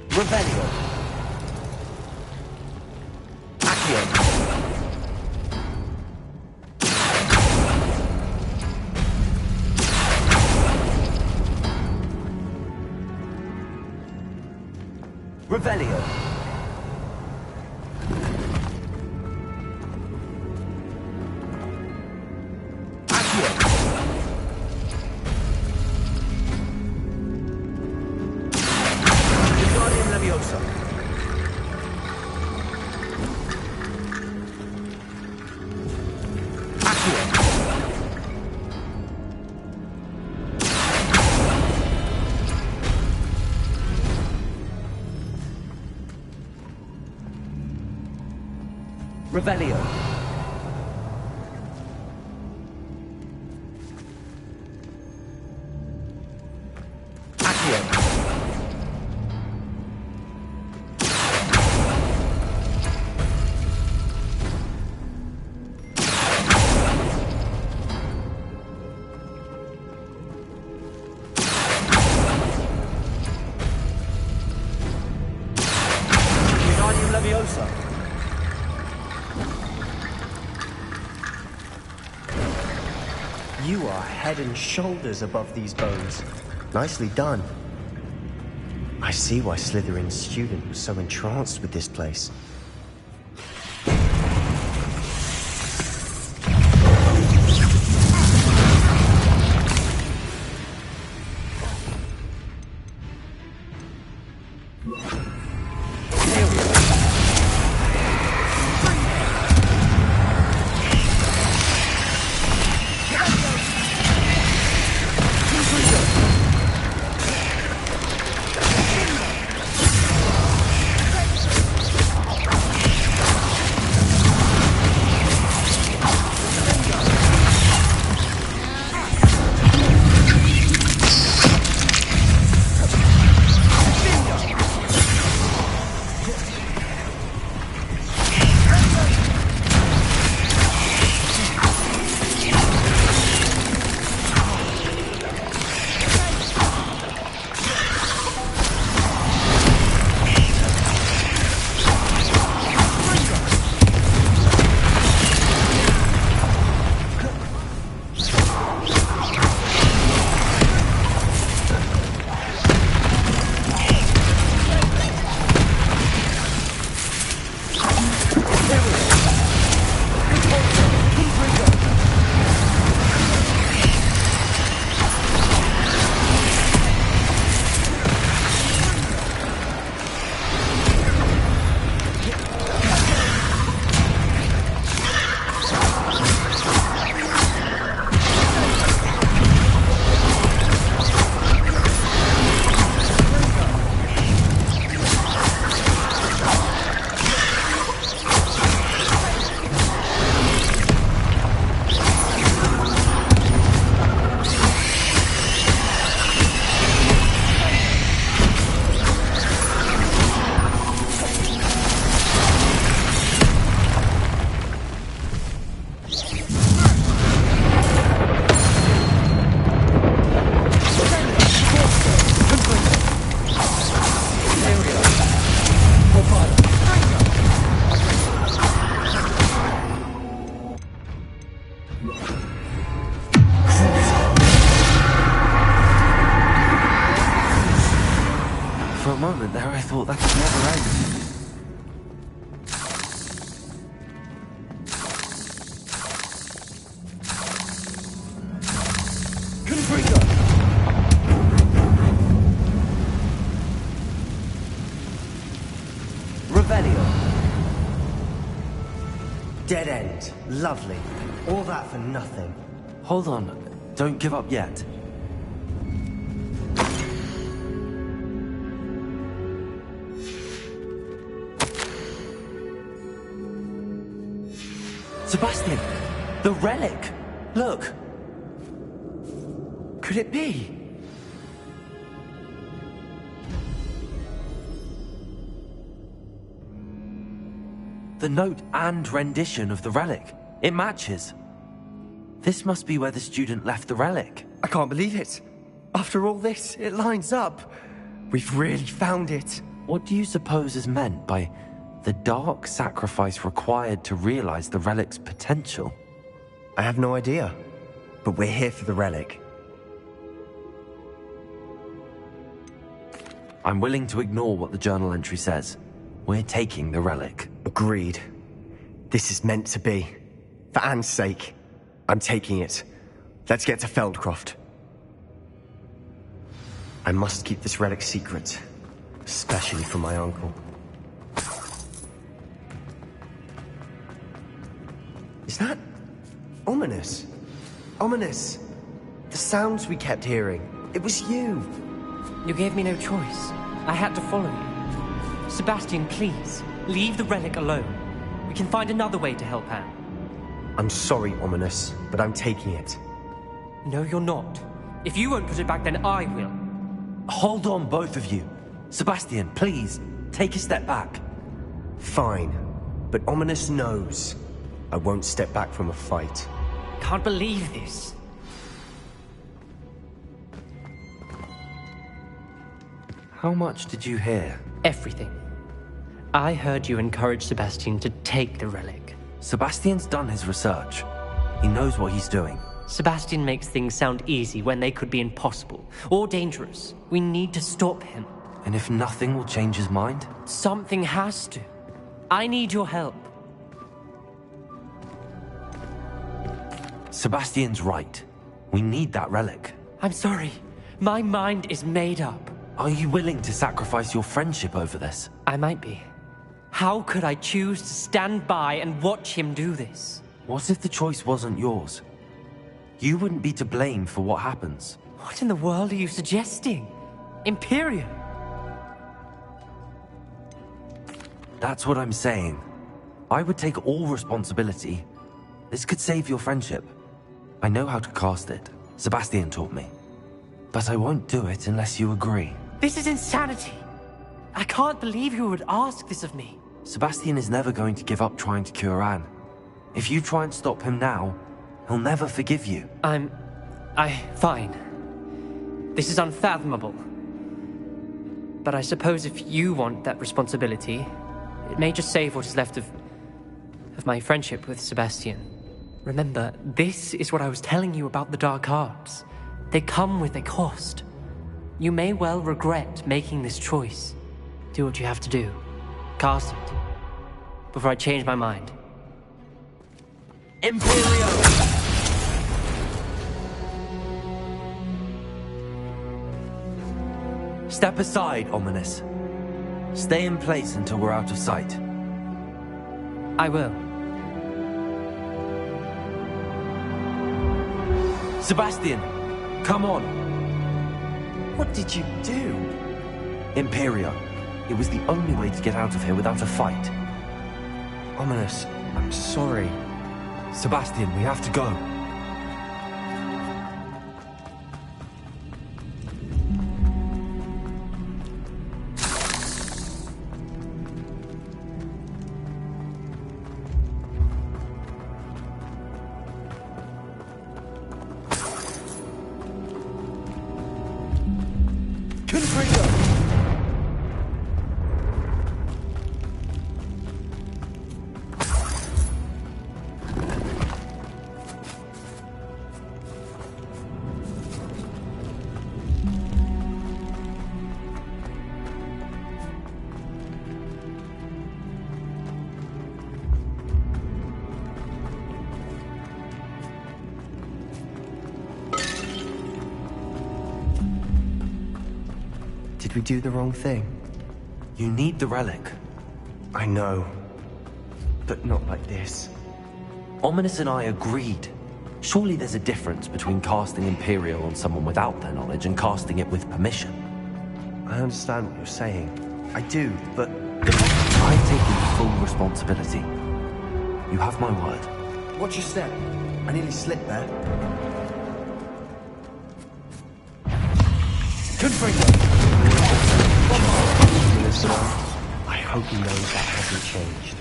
D: Revelio. Accio. Revelio. Accio. Wingardium Leviosa. Accio. Revelio. Accio. Wingardium Leviosa.
E: You are head and shoulders above these bones. Nicely done. I see why Slytherin's student was so entranced with this place.
B: moment there I thought that could never end.
E: Dead end. Lovely. All that for nothing.
B: Hold on. Don't give up yet. Sebastian! The relic! Look! Could it be? The note and rendition of the relic. It matches. This must be where the student left the relic.
G: I can't believe it. After all this, it lines up. We've really found it.
B: What do you suppose is meant by the dark sacrifice required to realize the relic's potential?
E: I have no idea. But we're here for the relic.
B: I'm willing to ignore what the journal entry says. We're taking the relic.
E: Agreed. This is meant to be. For Anne's sake, I'm taking it. Let's get to Feldcroft. I must keep this relic secret, especially from my uncle. Is that ominous? Ominous. The sounds we kept hearing. It was you.
H: You gave me no choice. I had to follow you. Sebastian, please, leave the relic alone. We can find another way to help Anne.
E: I'm sorry, Ominous, but I'm taking it.
H: No, you're not. If you won't put it back, then I will.
B: Hold on, both of you. Sebastian, please, take a step back.
E: Fine, but Ominous knows I won't step back from a fight.
H: Can't believe this.
B: How much did you hear?
H: Everything. I heard you encourage Sebastian to take the relic.
B: Sebastian's done his research. He knows what he's doing.
H: Sebastian makes things sound easy when they could be impossible or dangerous. We need to stop him.
B: And if nothing will change his mind?
H: Something has to. I need your help.
B: Sebastian's right. We need that relic.
H: I'm sorry. My mind is made up.
B: Are you willing to sacrifice your friendship over this?
H: I might be. How could I choose to stand by and watch him do this?
B: What if the choice wasn't yours? You wouldn't be to blame for what happens.
H: What in the world are you suggesting? Imperium?
B: That's what I'm saying. I would take all responsibility. This could save your friendship. I know how to cast it. Sebastian taught me. But I won't do it unless you agree.
H: This is insanity. I can't believe you would ask this of me.
B: Sebastian is never going to give up trying to cure Anne. If you try and stop him now, he'll never forgive you.
H: Fine. This is unfathomable. But I suppose if you want that responsibility, it may just save what is left of my friendship with Sebastian. Remember, this is what I was telling you about the dark arts. They come with a cost. You may well regret making this choice. Do what you have to do. Cast it. Before I change my mind.
B: Imperium! Step aside, Ominous. Stay in place until we're out of sight.
H: I will.
B: Sebastian, come on.
E: What did you do?
B: Imperio. It was the only way to get out of here without a fight.
E: Ominous, I'm sorry.
B: Sebastian, we have to go.
G: Did we do the wrong thing?
B: You need the relic.
G: I know. But not like this.
B: Ominous and I agreed. Surely there's a difference between casting Imperial on someone without their knowledge and casting it with permission.
G: I understand what you're saying. I do, but...
B: I'm taking full responsibility. You have my word.
G: Watch your step. I nearly slipped there. Confringo! I hope he knows that hasn't changed.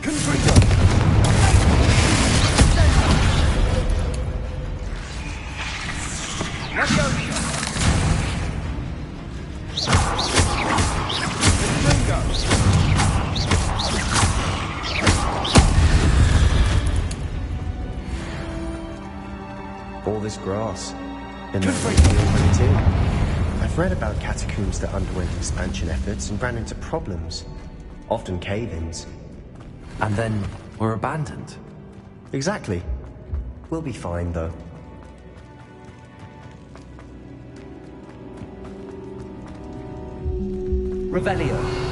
G: Confringo! Let's go! All this grass. And already too. I've read about catacombs that underwent expansion efforts and ran into problems. Often cave-ins.
B: And then were abandoned.
G: Exactly. We'll be fine, though. Revelio.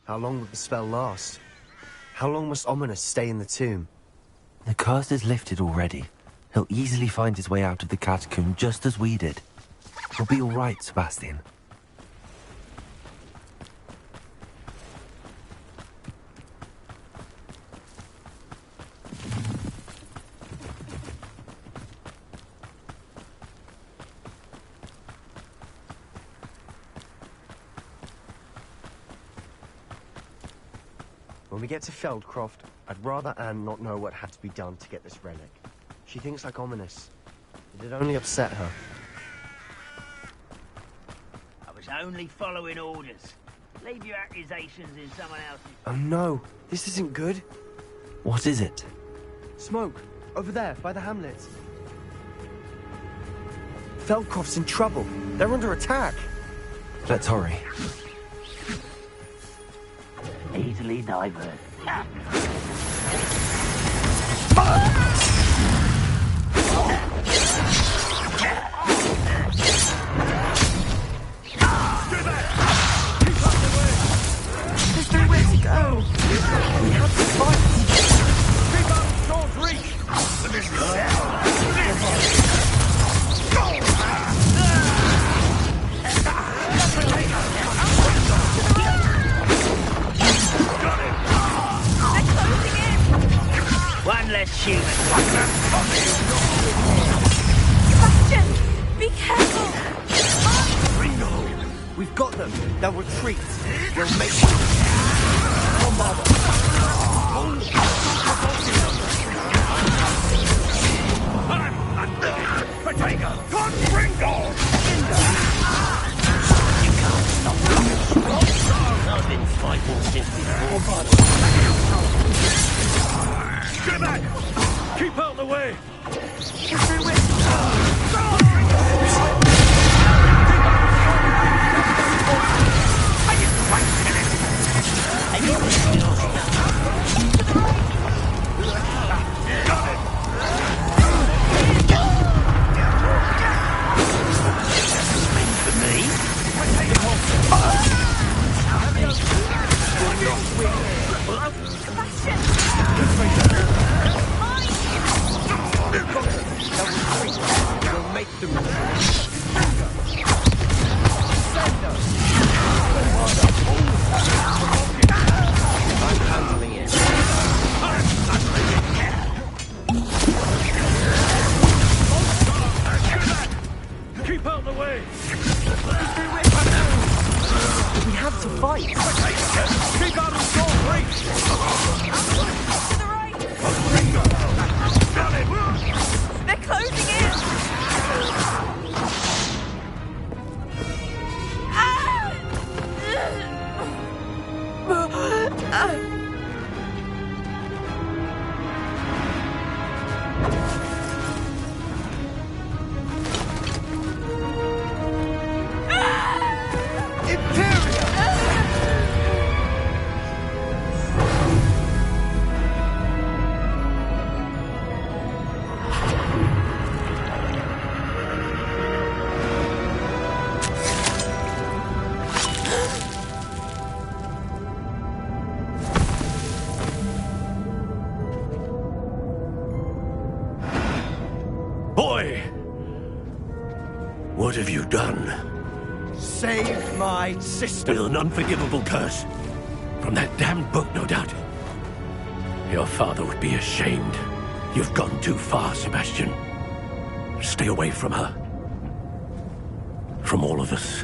G: How long would the spell last? How long must Ominous stay in the tomb?
B: The curse is lifted already. He'll easily find his way out of the catacomb just as we did. He'll be all right, Sebastian.
G: When we get to Feldcroft, I'd rather Anne not know what had to be done to get this relic. She thinks like Ominous. It'd only upset her.
I: I was only following orders. Leave your accusations in someone else's...
G: Oh no, this isn't good.
B: What is it?
G: Smoke, over there, by the hamlet. Feldcroft's in trouble. They're under attack.
B: Let's hurry.
I: Easily diverted.
G: There's nowhere to go. We have to fight.
I: Keep up, sword's reach! One less human.
A: Sebastian, be careful!
G: Ringo, we've got them. They'll retreat. We'll make them.
I: Potato! Con Ringo! You can't stop me. I've been fighting since before. Get back! Keep out the way! Keep out the way!
G: We have to fight.
I: Keep out of sword reach!
J: Boy! What have you done?
E: Save my sister.
J: With an unforgivable curse. From that damned book, no doubt. Your father would be ashamed. You've gone too far, Sebastian. Stay away from her. From all of us.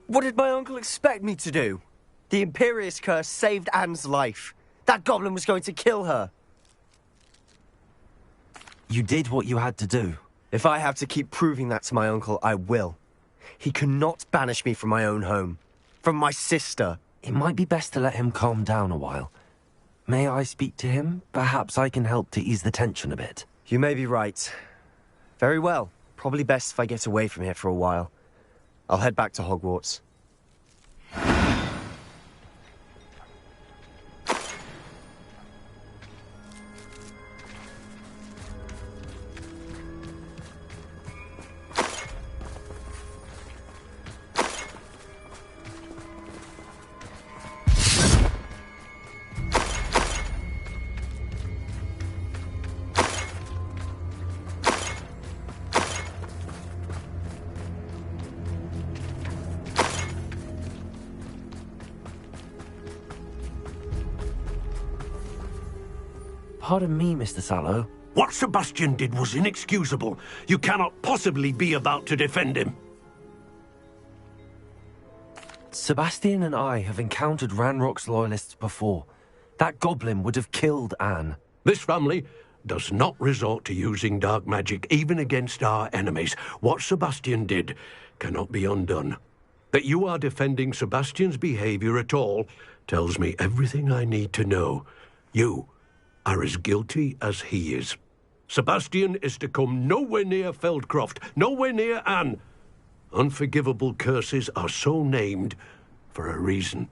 E: What did my uncle expect me to do? The Imperious curse saved Anne's life. That goblin was going to kill her.
B: You did what you had to do.
E: If I have to keep proving that to my uncle, I will. He cannot banish me from my own home. From my sister.
B: It might be best to let him calm down a while. May I speak to him? Perhaps I can help to ease the tension a bit.
E: You may be right. Very well. Probably best if I get away from here for a while. I'll head back to Hogwarts.
B: Pardon me, Mr. Sallow.
J: What Sebastian did was inexcusable. You cannot possibly be about to defend him.
B: Sebastian and I have encountered Ranrock's loyalists before. That goblin would have killed Anne.
J: This family does not resort to using dark magic even against our enemies. What Sebastian did cannot be undone. That you are defending Sebastian's behavior at all tells me everything I need to know. You are as guilty as he is. Sebastian is to come nowhere near Feldcroft, nowhere near Anne. Unforgivable curses are so named for a reason.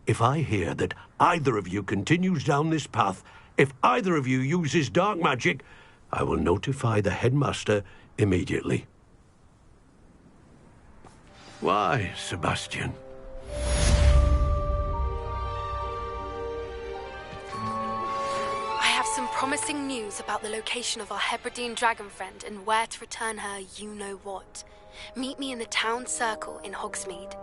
J: If I hear that either of you continues down this path, if either of you uses dark magic, I will notify the headmaster immediately. Why, Sebastian?
K: I have some promising news about the location of our Hebridean dragon friend and where to return her you-know-what. Meet me in the town circle in Hogsmeade.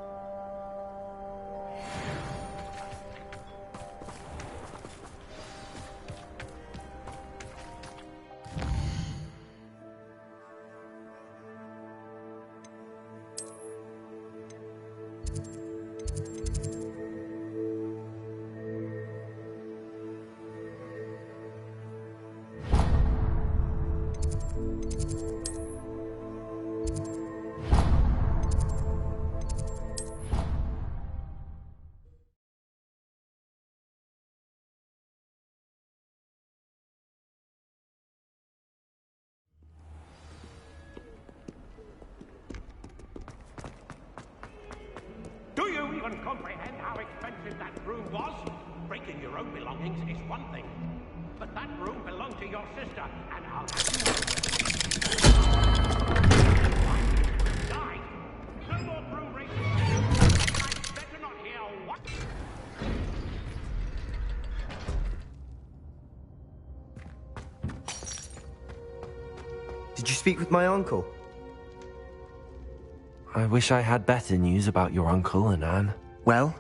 J: Do you even comprehend how expensive that room was? Breaking your own belongings is one thing, but that room belonged to your sister, and I'll have you die. No more broom races. I better not hear what.
E: Did you speak with my uncle?
B: I wish I had better news about your uncle and Anne.
E: Well,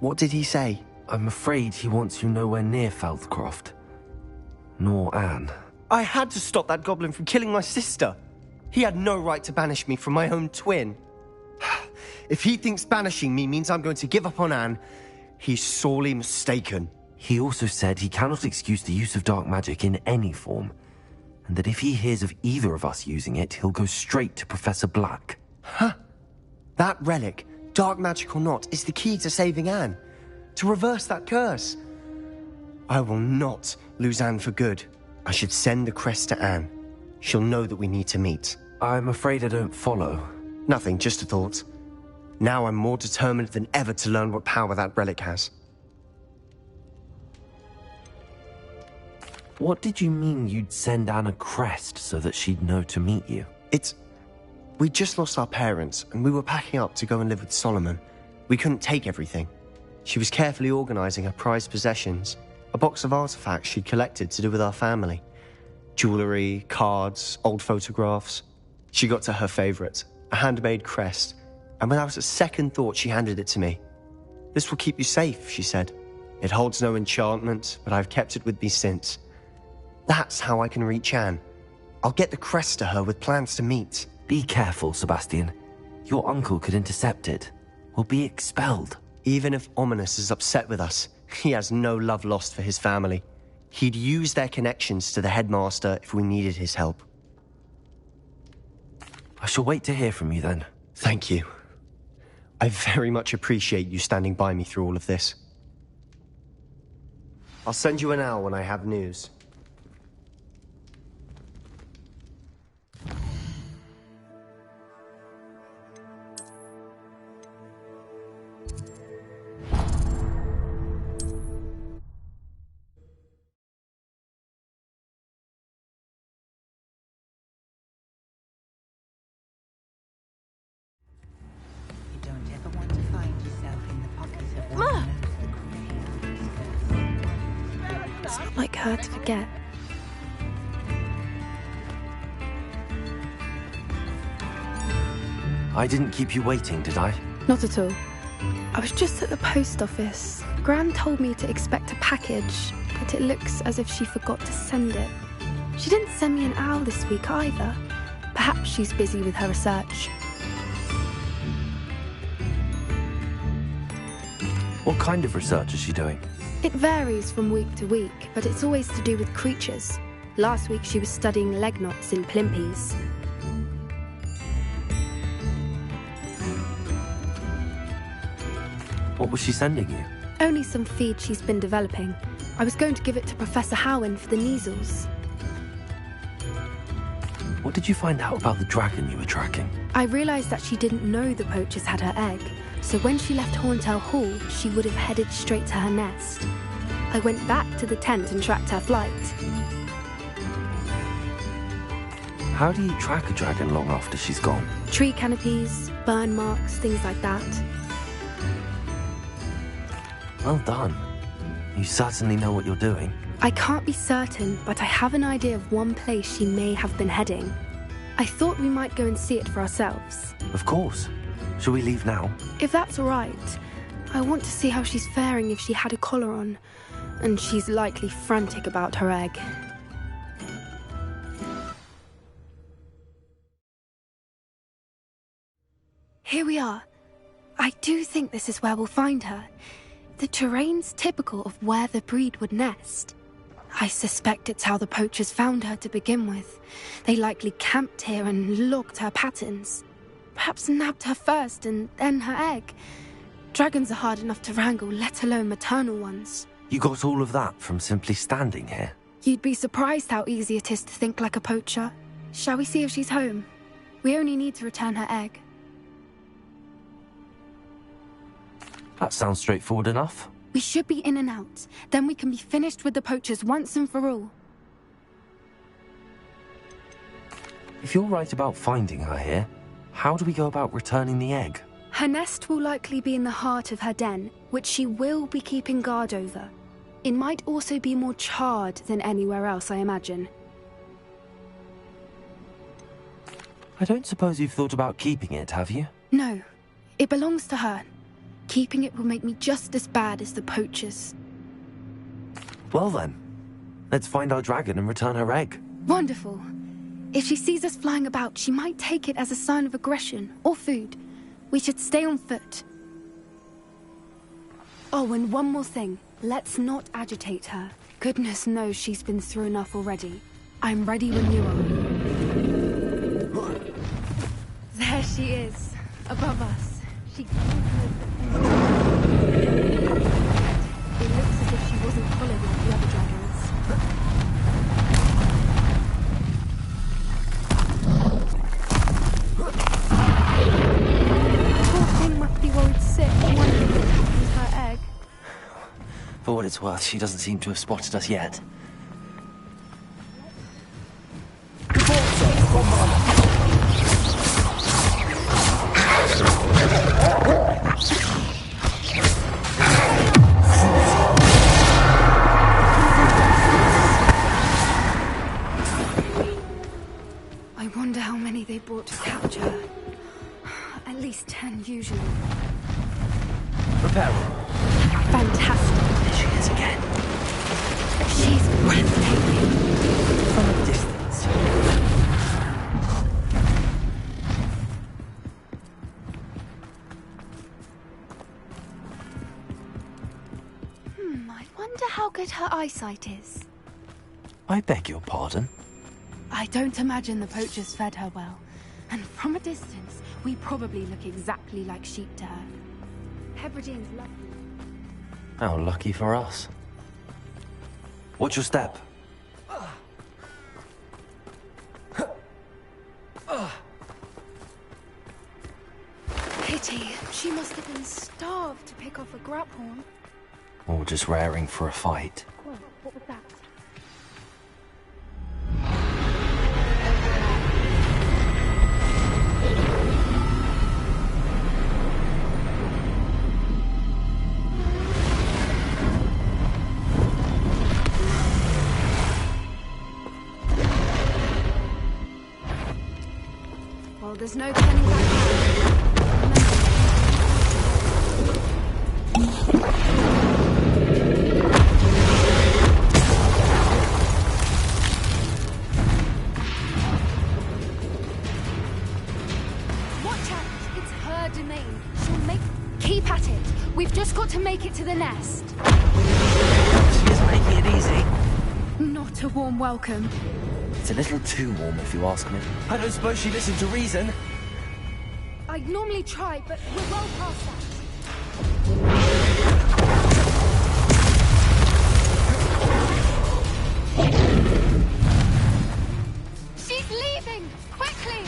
E: what did he say?
B: I'm afraid he wants you nowhere near Feldcroft. Nor Anne.
E: I had to stop that goblin from killing my sister. He had no right to banish me from my own twin. If he thinks banishing me means I'm going to give up on Anne, he's sorely mistaken.
B: He also said he cannot excuse the use of dark magic in any form, and that if he hears of either of us using it, he'll go straight to Professor Black.
E: Huh. That relic, dark magic or not, is the key to saving Anne. To reverse that curse. I will not lose Anne for good. I should send the crest to Anne. She'll know that we need to meet.
B: I'm afraid I don't follow.
E: Nothing, just a thought. Now I'm more determined than ever to learn what power that relic has.
B: What did you mean you'd send Anne a crest so that she'd know to meet you?
E: We just lost our parents, and we were packing up to go and live with Solomon. We couldn't take everything. She was carefully organizing her prized possessions, A box of artifacts she'd collected to do with our family. Jewellery, cards, old photographs. She got to her favourite, a handmade crest, and without a second thought she handed it to me. "This will keep you safe," she said. "It holds no enchantment, but I've kept it with me since. That's how I can reach Anne. I'll get the crest to her with plans to meet."
B: Be careful, Sebastian. Your uncle could intercept it. We'll be expelled.
E: Even if Ominous is upset with us, he has no love lost for his family. He'd use their connections to the headmaster if we needed his help.
B: I shall wait to hear from you then.
E: Thank you. I very much appreciate you standing by me through all of this. I'll send you an owl when I have news.
K: It's not like her to forget.
B: I didn't keep you waiting, did I?
K: Not at all. I was just at the post office. Gran told me to expect a package, but it looks as if she forgot to send it. She didn't send me an owl this week either. Perhaps she's busy with her research.
B: What kind of research is she doing?
K: It varies from week to week, but it's always to do with creatures. Last week she was studying leg knots in plimpies.
B: What was she sending you?
K: Only some feed she's been developing. I was going to give it to Professor Howen for the measles.
B: What did you find out about the dragon you were tracking?
K: I realised that she didn't know the poachers had her egg, so when she left Horntail Hall, she would have headed straight to her nest. I went back to the tent and tracked her flight.
B: How do you track a dragon long after she's gone?
K: Tree canopies, burn marks, things like that.
B: Well done. You certainly know what you're doing.
K: I can't be certain, but I have an idea of one place she may have been heading. I thought we might go and see it for ourselves.
B: Of course. Shall we leave now?
K: If that's all right. I want to see how she's faring if she had a collar on. And she's likely frantic about her egg. Here we are. I do think this is where we'll find her. The terrain's typical of where the breed would nest. I suspect it's how the poachers found her to begin with. They likely camped here and logged her patterns. Perhaps nabbed her first and then her egg. Dragons are hard enough to wrangle, let alone maternal ones.
B: You got all of that from simply standing here?
K: You'd be surprised how easy it is to think like a poacher. Shall we see if she's home? We only need to return her egg.
B: That sounds straightforward enough.
K: We should be in and out. Then we can be finished with the poachers once and for all.
B: If you're right about finding her here, how do we go about returning the egg?
K: Her nest will likely be in the heart of her den, which she will be keeping guard over. It might also be more charred than anywhere else, I imagine.
B: I don't suppose you've thought about keeping it, have you?
K: No. It belongs to her. Keeping it will make me just as bad as the poachers.
B: Well then, let's find our dragon and return her egg.
K: Wonderful. If she sees us flying about, she might take it as a sign of aggression or food. We should stay on foot. Oh, and one more thing. Let's not agitate her. Goodness knows she's been through enough already. I'm ready when you are. There she is, above us. It looks as if she wasn't followed with the other dragons. Poor thing must be worried sick, wondering what happened to her egg.
B: For what it's worth, she doesn't seem to have spotted us yet. Prepare her.
K: Fantastic.
B: There she is again.
K: She's breathtaking.
B: From a distance.
K: I wonder how good her eyesight is.
B: I beg your pardon?
K: I don't imagine the poachers fed her well. And from a distance, we probably look exactly like sheep to her. Hebrideans love you.
B: How lucky for us. What's your step?
K: Pity. She must have been starved to pick off a grubhorn.
B: Or just raring for a fight.
K: Whoa, what was that? Well, there's no turning back now. Keep at it. We've just got to make it to the nest.
B: She is making it easy.
K: Not a warm welcome.
B: It's a little too warm, if you ask me. I don't suppose she listened to reason.
K: I'd normally try, but we're well past that. She's leaving! Quickly!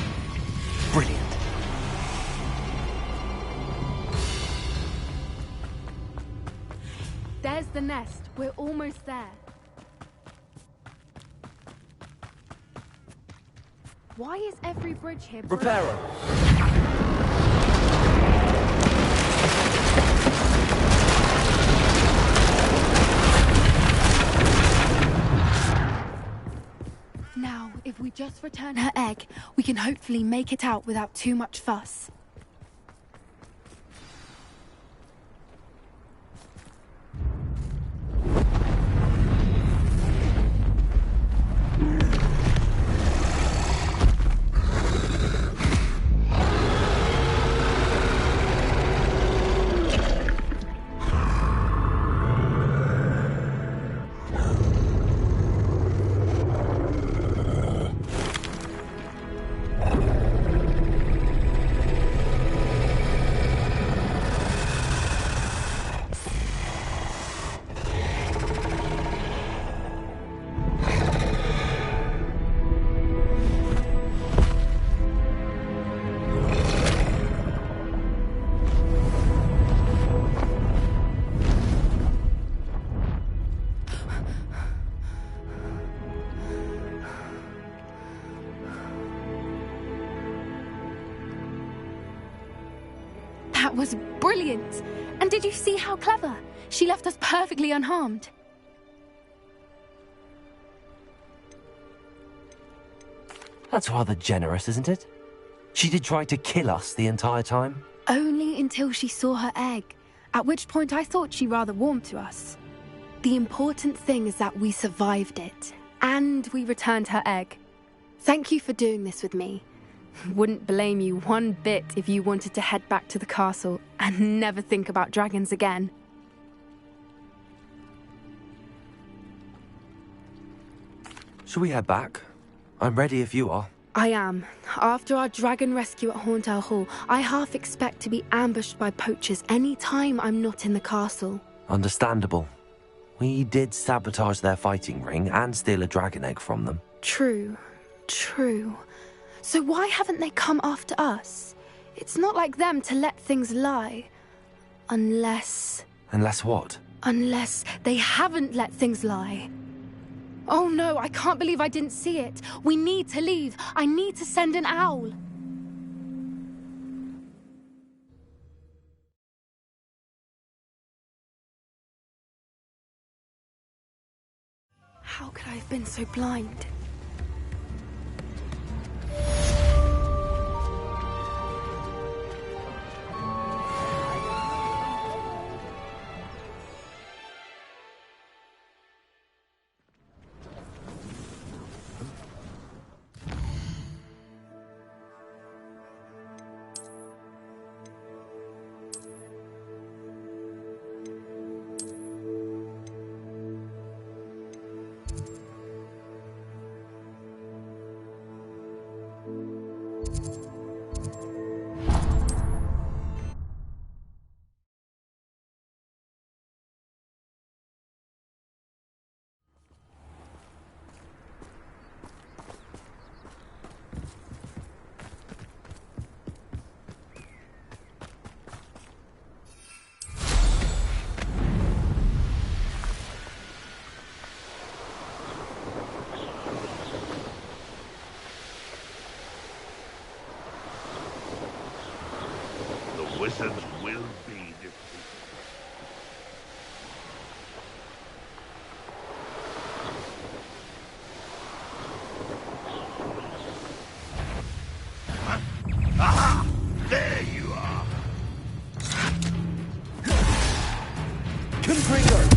B: Brilliant.
K: There's the nest. We're almost there. Why is every bridge here broken?
B: Repair her.
K: Now, if we just return her egg, we can hopefully make it out without too much fuss. That was brilliant! And did you see how clever? She left us perfectly unharmed.
B: That's rather generous, isn't it? She did try to kill us the entire time.
K: Only until she saw her egg, at which point I thought she rather warmed to us. The important thing is that we survived it, and we returned her egg. Thank you for doing this with me. Wouldn't blame you one bit if you wanted to head back to the castle and never think about dragons again.
B: Shall we head back? I'm ready if you are.
K: I am. After our dragon rescue at Hauntel Hall, I half expect to be ambushed by poachers any time I'm not in the castle.
B: Understandable. We did sabotage their fighting ring and steal a dragon egg from them.
K: True. So why haven't they come after us? It's not like them to let things lie. Unless...
B: Unless what?
K: Unless they haven't let things lie. Oh no, I can't believe I didn't see it. We need to leave. I need to send an owl. How could I have been so blind?
L: wizards will be defeated. Aha! There you are!
M: Confringo!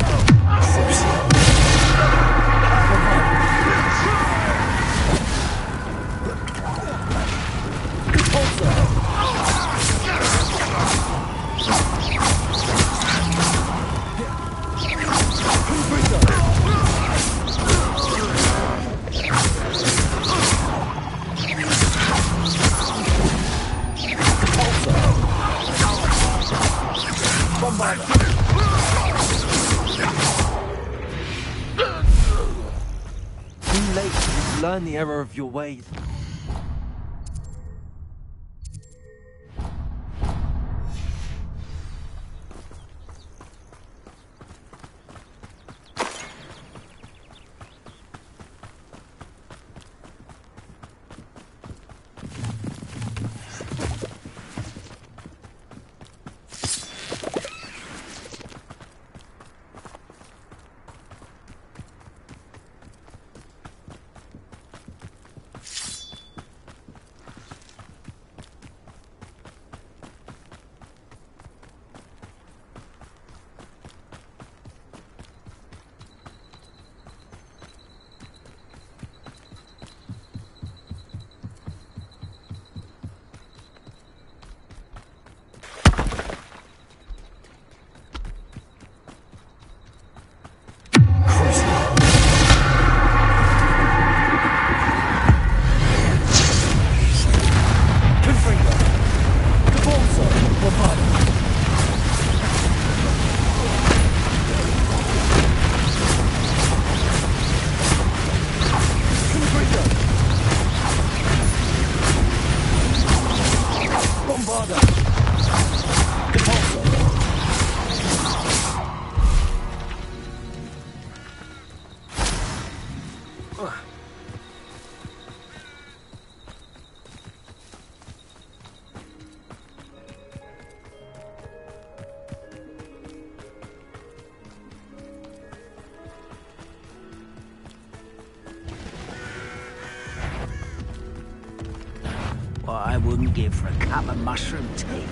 B: Too late. You've learned the error of your ways.
I: What I wouldn't give for a cup of mushroom tea.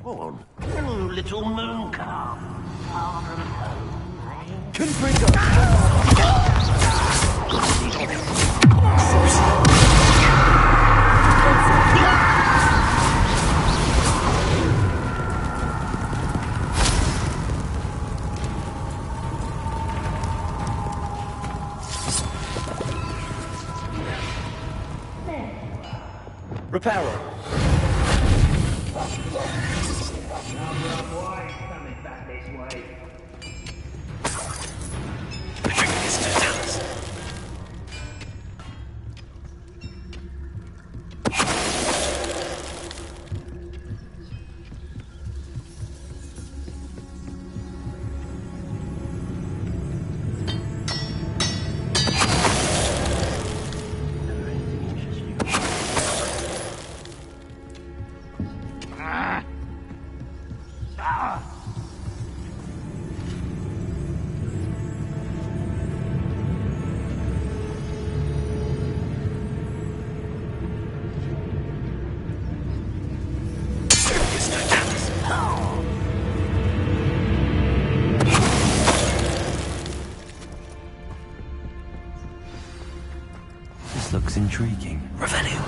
L: Swan. Hello, little moon calf. Far from home.
D: Reparo.
B: This looks intriguing. Revelio.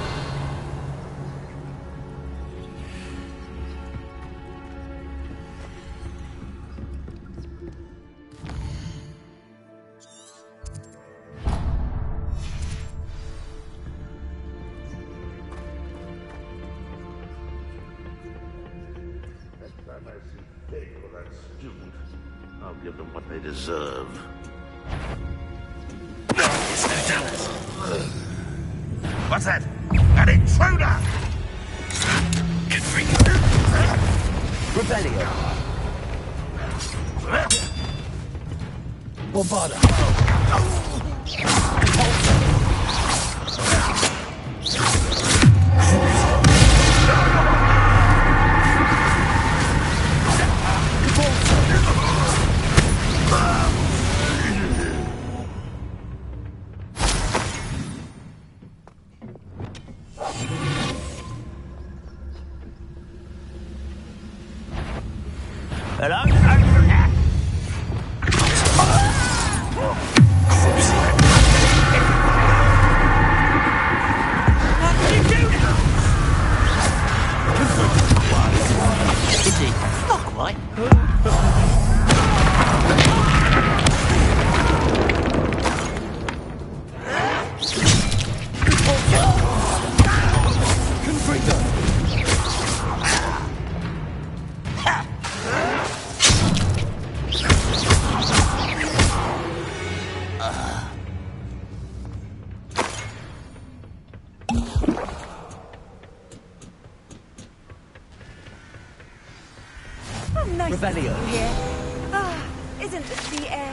L: I'll give them what they deserve.
B: It's no
L: tell us. What's that? An intruder!
B: Rebellion.
L: Bovada.
M: Nice
B: Rebellion.
M: to see you here. Ah, isn't the sea air...